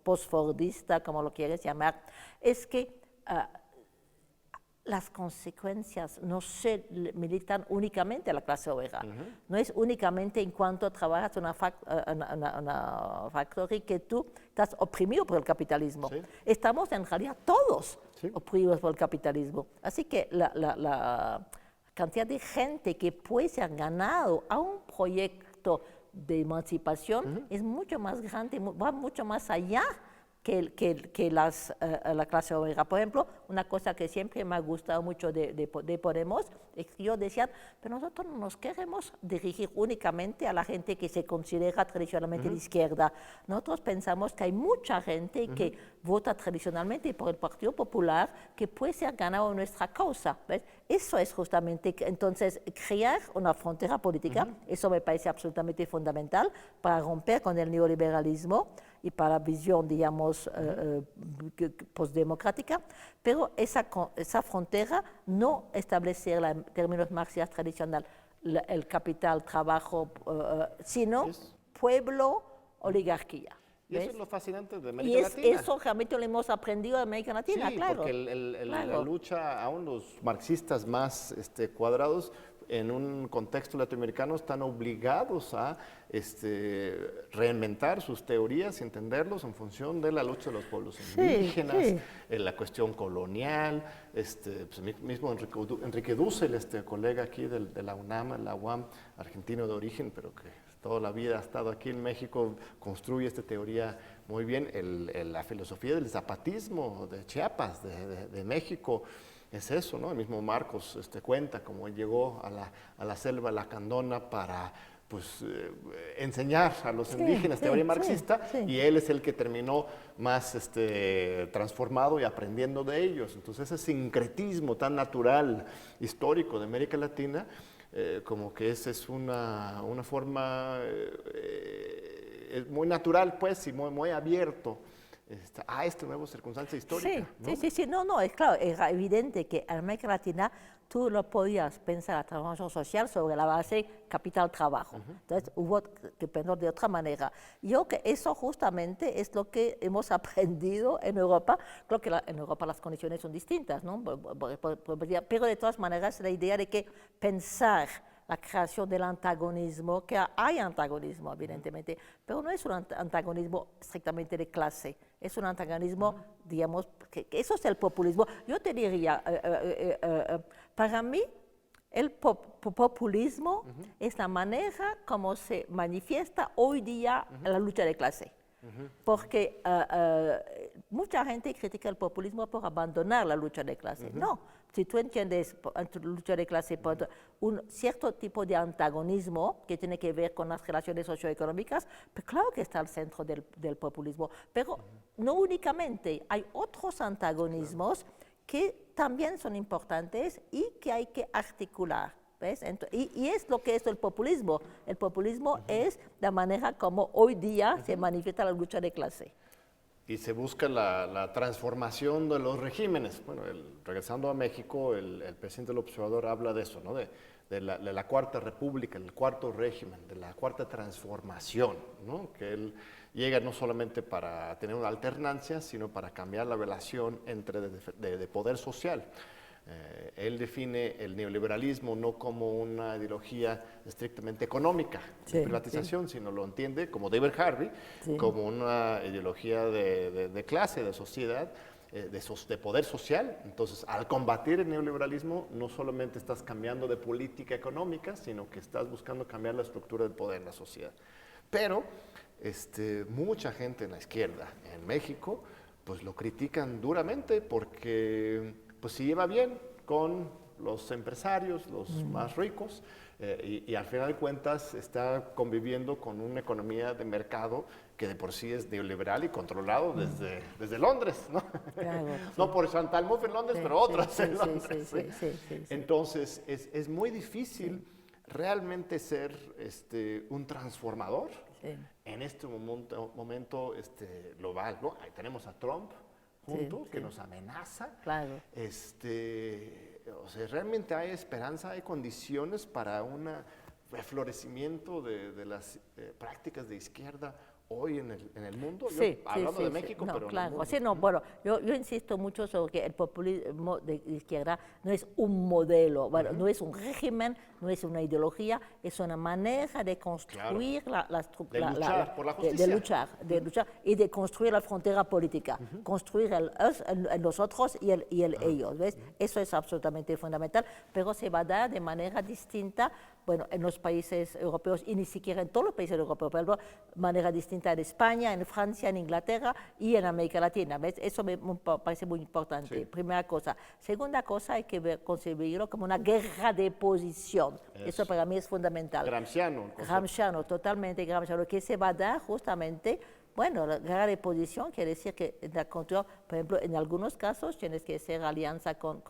Speaker 3: post-fordista, como lo quieres llamar, es que las consecuencias no se militan únicamente a la clase obrera. No es únicamente en cuanto trabajas en una factoría que tú estás oprimido por el capitalismo. Sí. Estamos en realidad todos oprimidos por el capitalismo. Así que la cantidad de gente que puede ser ganado a un proyecto de emancipación es mucho más grande, va mucho más allá que la clase obrera. Por ejemplo, una cosa que siempre me ha gustado mucho de Podemos es que ellos decían, pero nosotros no nos queremos dirigir únicamente a la gente que se considera tradicionalmente de izquierda. Nosotros pensamos que hay mucha gente que vota tradicionalmente por el Partido Popular que puede ser ganado en nuestra causa. ¿Ves? Eso es justamente, entonces, crear una frontera política, eso me parece absolutamente fundamental para romper con el neoliberalismo y para la visión, digamos, postdemocrática, pero esa frontera no establecer en términos marxistas tradicional el capital, trabajo, sino pueblo, oligarquía.
Speaker 4: Y eso es lo fascinante de América Latina.
Speaker 3: Y eso realmente lo hemos aprendido de América Latina,
Speaker 4: sí,
Speaker 3: claro.
Speaker 4: Porque la lucha, aún los marxistas más cuadrados, en un contexto latinoamericano están obligados a reinventar sus teorías y entenderlos en función de la lucha de los pueblos indígenas, la cuestión colonial. Pues mismo Enrique Dussel, colega aquí de la UNAM, la UAM, argentino de origen, pero que toda la vida ha estado aquí en México, construye esta teoría muy bien. La filosofía del zapatismo de Chiapas, de México, es eso, ¿no? El mismo Marcos cuenta cómo llegó a la selva lacandona para pues, enseñar a los indígenas teoría marxista, y él es el que terminó más transformado y aprendiendo de ellos. Entonces ese sincretismo tan natural, histórico de América Latina, como que es una forma muy natural, pues, y muy abierto a esta nueva circunstancia histórica.
Speaker 3: Sí, no, es claro, era evidente que en América Latina tú no podías pensar la transformación social sobre la base capital-trabajo. Entonces hubo que pensar de otra manera. Yo creo que eso justamente es lo que hemos aprendido en Europa. Creo que en Europa las condiciones son distintas, ¿no? Pero de todas maneras la idea de que pensar la creación del antagonismo, que hay antagonismo evidentemente, pero no es un antagonismo estrictamente de clase, es un antagonismo, digamos, que eso es el populismo. Yo te diría, para mí, el populismo es la manera como se manifiesta hoy día la lucha de clase. Porque mucha gente critica el populismo por abandonar la lucha de clase. No, si tú entiendes lucha de clase por un cierto tipo de antagonismo que tiene que ver con las relaciones socioeconómicas, pues claro que está al centro del populismo. Pero no únicamente, hay otros antagonismos que también son importantes y que hay que articular. ¿Ves? Y es lo que es el populismo. El populismo es la manera como hoy día se manifiesta la lucha de clase.
Speaker 4: Y se busca la transformación de los regímenes. Bueno, regresando a México, el presidente López Obrador habla de eso, ¿no? De la Cuarta República, el cuarto régimen, de la cuarta transformación, ¿no? Que él llega no solamente para tener una alternancia, sino para cambiar la relación de poder social. Él define el neoliberalismo no como una ideología estrictamente económica de privatización, sino lo entiende, como David Harvey, como una ideología de clase, de sociedad, de poder social. Entonces, al combatir el neoliberalismo, no solamente estás cambiando de política económica, sino que estás buscando cambiar la estructura del poder en la sociedad. Pero mucha gente en la izquierda en México pues lo critican duramente porque pues se lleva bien con los empresarios, los más ricos, y al final de cuentas está conviviendo con una economía de mercado que de por sí es neoliberal y controlado desde Londres, ¿no?
Speaker 3: Claro,
Speaker 4: No por Chantal Mouffe en Londres, pero otras en Londres.
Speaker 3: Sí.
Speaker 4: Entonces, es muy difícil realmente ser un transformador en este momento global, ¿no? Ahí tenemos a Trump junto, que nos amenaza.
Speaker 3: Claro.
Speaker 4: O sea, realmente hay esperanza, hay condiciones para un florecimiento de las prácticas de izquierda hoy en el mundo. Hablando de México,
Speaker 3: no,
Speaker 4: pero
Speaker 3: claro.
Speaker 4: en el mundo.
Speaker 3: Sí, no, bueno, yo insisto mucho sobre que el populismo de izquierda no es un modelo, bueno, no es un régimen, no es una ideología, es una manera de construir la estructura.
Speaker 4: De luchar por la justicia.
Speaker 3: De luchar y de construir la frontera política, construir el nosotros y el ellos, ¿ves? Eso es absolutamente fundamental, pero se va a dar de manera distinta, bueno, en los países europeos y ni siquiera en todos los países europeos, pero de manera distinta en España, en Francia, en Inglaterra y en América Latina, ¿ves? Eso me parece muy importante, primera cosa. Segunda cosa, hay que concebirlo como una guerra de posición. Eso para mí es fundamental. Gramsciano, totalmente Gramsciano, que se va a dar justamente, bueno, la guerra de posición quiere decir que, por ejemplo, en algunos casos tienes que hacer alianza con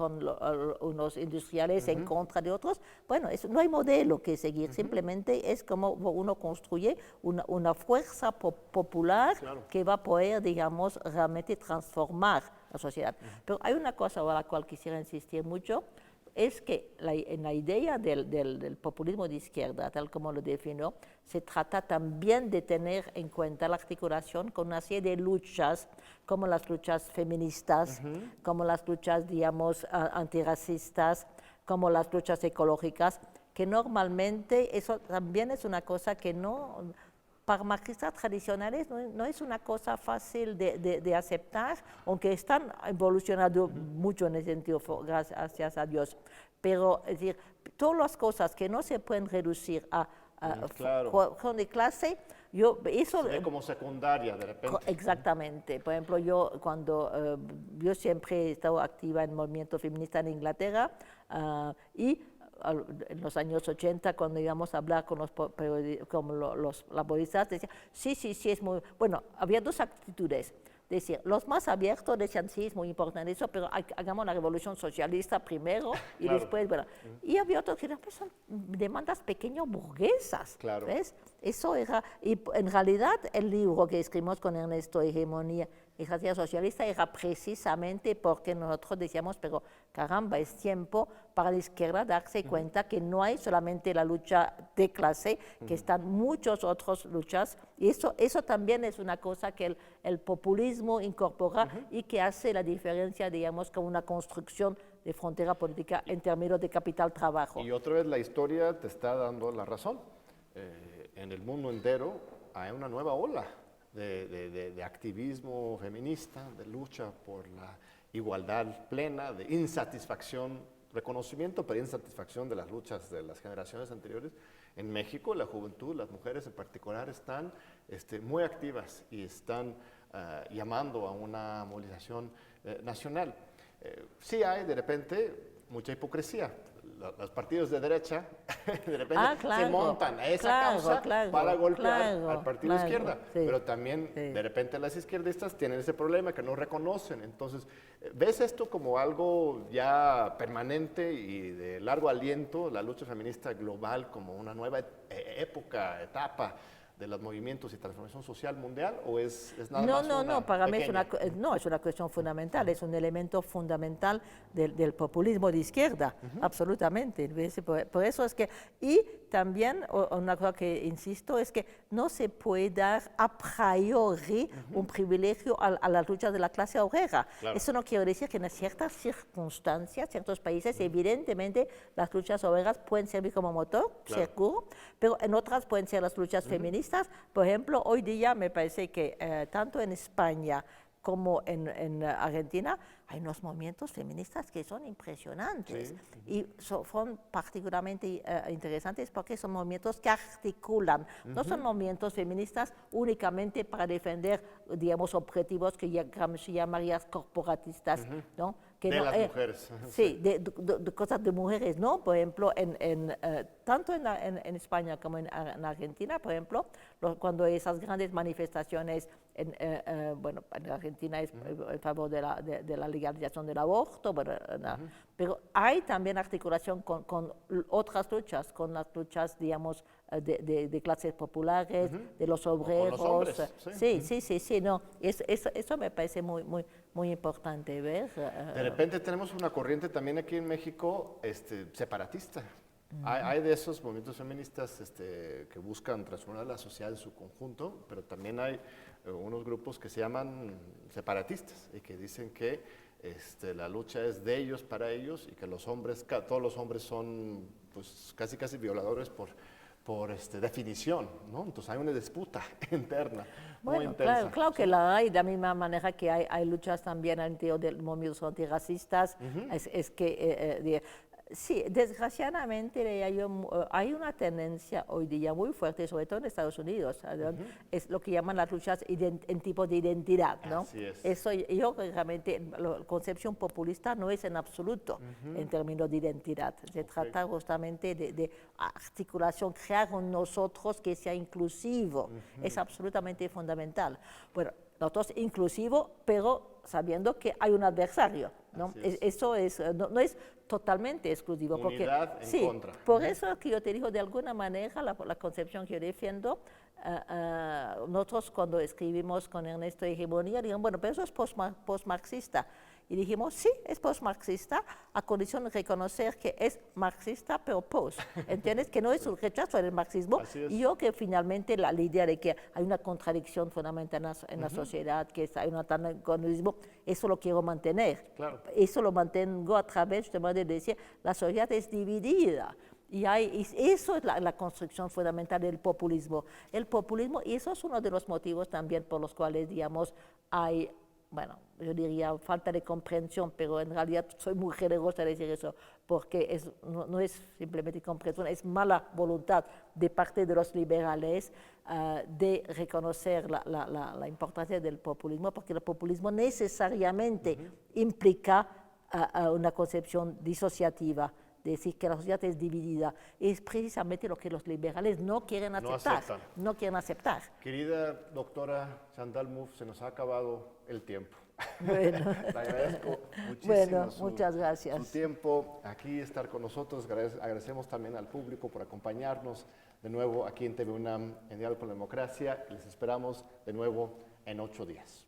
Speaker 3: unos industriales en contra de otros. Bueno, no hay modelo que seguir, simplemente es como uno construye una fuerza popular que va a poder, digamos, realmente transformar la sociedad. Pero hay una cosa a la cual quisiera insistir mucho, es que en la idea del populismo de izquierda, tal como lo definió, se trata también de tener en cuenta la articulación con una serie de luchas, como las luchas feministas, como las luchas, digamos, antirracistas, como las luchas ecológicas, que normalmente eso también es una cosa que para marxistas tradicionales no es una cosa fácil de aceptar, aunque están evolucionando mucho en ese sentido, gracias a Dios. Pero, es decir, todas las cosas que no se pueden reducir a cuestión de clase,
Speaker 4: se ve como secundaria de repente.
Speaker 3: Exactamente. Por ejemplo, yo siempre he estado activa en el movimiento feminista en Inglaterra y en los años 80, cuando íbamos a hablar con los laboristas, decían, sí, es muy... Bueno, había dos actitudes. Decir, los más abiertos decían, sí, es muy importante eso, pero hagamos la revolución socialista primero y después, bueno. Y había otros que decían, pues son demandas pequeño burguesas, ¿ves? Eso era, y en realidad el libro que escribimos con Ernesto, Hegemonía y Estrategia Socialista, era precisamente porque nosotros decíamos, pero caramba, es tiempo para la izquierda darse cuenta que no hay solamente la lucha de clase, que están muchas otras luchas, y eso también es una cosa que el populismo incorpora y que hace la diferencia, digamos, con una construcción de frontera política en términos de capital-trabajo.
Speaker 4: Y otra vez la historia te está dando la razón. En el mundo entero hay una nueva ola de activismo feminista, de lucha por la igualdad plena, de insatisfacción, reconocimiento, pero insatisfacción de las luchas de las generaciones anteriores. En México, la juventud, las mujeres en particular, están muy activas y están llamando a una movilización nacional. Sí hay, de repente, mucha hipocresía. Los partidos de derecha, de repente, se montan a esa causa para golpear al partido de izquierda. Pero también, de repente, las izquierdistas tienen ese problema que no reconocen. Entonces, ¿ves esto como algo ya permanente y de largo aliento, la lucha feminista global como una nueva etapa de los movimientos y transformación social mundial o es nada
Speaker 3: No,
Speaker 4: más
Speaker 3: no,
Speaker 4: una
Speaker 3: no, para mí
Speaker 4: pequeña?
Speaker 3: es una cuestión fundamental, es un elemento fundamental del populismo de izquierda, absolutamente. Por eso es que, y también una cosa que insisto es que no se puede dar a priori un privilegio a las luchas de la clase obrera.
Speaker 4: Claro.
Speaker 3: Eso no quiere decir que en ciertas circunstancias, ciertos países, evidentemente las luchas obreras pueden servir como motor,
Speaker 4: Claro.
Speaker 3: seguro, pero en otras pueden ser las luchas feministas. Por ejemplo, hoy día me parece que tanto en España como en Argentina hay unos movimientos feministas que son impresionantes y son particularmente interesantes porque son movimientos que articulan, no son movimientos feministas únicamente para defender, digamos, objetivos que se llamarían corporatistas, ¿no? Que
Speaker 4: De
Speaker 3: no,
Speaker 4: las mujeres.
Speaker 3: Sí, de cosas de mujeres, ¿no? Por ejemplo, tanto en España como en Argentina, por ejemplo, cuando esas grandes manifestaciones, bueno, en Argentina es en favor de la legalización del aborto, bueno, pero hay también articulación con otras luchas, con las luchas, digamos, de clases populares, de los obreros.
Speaker 4: con los hombres,
Speaker 3: Sí, no, eso me parece muy importante ver.
Speaker 4: De repente tenemos una corriente también aquí en México separatista. Hay de esos movimientos feministas que buscan transformar la sociedad en su conjunto, pero también hay unos grupos que se llaman separatistas y que dicen que la lucha es de ellos para ellos y que los hombres, todos los hombres son pues casi violadores por definición, ¿no? Entonces hay una disputa interna muy
Speaker 3: Bueno,
Speaker 4: intensa.
Speaker 3: claro que la hay, de la misma manera que hay luchas también al interior de movimientos antirracistas, es que sí, desgraciadamente hay una tendencia hoy día muy fuerte, sobre todo en Estados Unidos, es lo que llaman las luchas en tipo de identidad, ¿no?
Speaker 4: Así es.
Speaker 3: Eso yo realmente, la concepción populista no es en absoluto en términos de identidad, se trata justamente de articulación, crear un nosotros que sea inclusivo, es absolutamente fundamental. Bueno, nosotros inclusivo, pero sabiendo que hay un adversario, ¿no? Eso no es totalmente exclusivo.
Speaker 4: Unidad
Speaker 3: porque,
Speaker 4: en contra.
Speaker 3: Por eso que yo te digo, de alguna manera, la concepción que yo defiendo, nosotros cuando escribimos con Ernesto Hegemonía, dijeron, bueno, pero eso es postmarxista. Y dijimos, sí, es postmarxista, a condición de reconocer que es marxista, pero post. ¿Entiendes? Que no es un rechazo del marxismo. Y yo que finalmente la idea de que hay una contradicción fundamental en la sociedad, que hay un antagonismo, eso lo quiero mantener.
Speaker 4: Claro.
Speaker 3: Eso lo mantengo a través de decir, la sociedad es dividida. Y eso es la construcción fundamental del populismo. El populismo, y eso es uno de los motivos también por los cuales, digamos, hay, bueno, yo diría falta de comprensión, pero en realidad soy muy generosa de decir eso, porque no es simplemente comprensión, es mala voluntad de parte de los liberales de reconocer la importancia del populismo, porque el populismo necesariamente implica una concepción disociativa, decir que la sociedad es dividida, es precisamente lo que los liberales no quieren aceptar. No quieren aceptar.
Speaker 4: Querida doctora Chantal Mouffe, se nos ha acabado el tiempo.
Speaker 3: Bueno.
Speaker 4: Le agradezco muchísimo
Speaker 3: Bueno, muchas gracias.
Speaker 4: su tiempo, aquí estar con nosotros. Agradecemos también al público por acompañarnos de nuevo aquí en TV UNAM, en Diálogo con la Democracia. Les esperamos de nuevo en 8 días.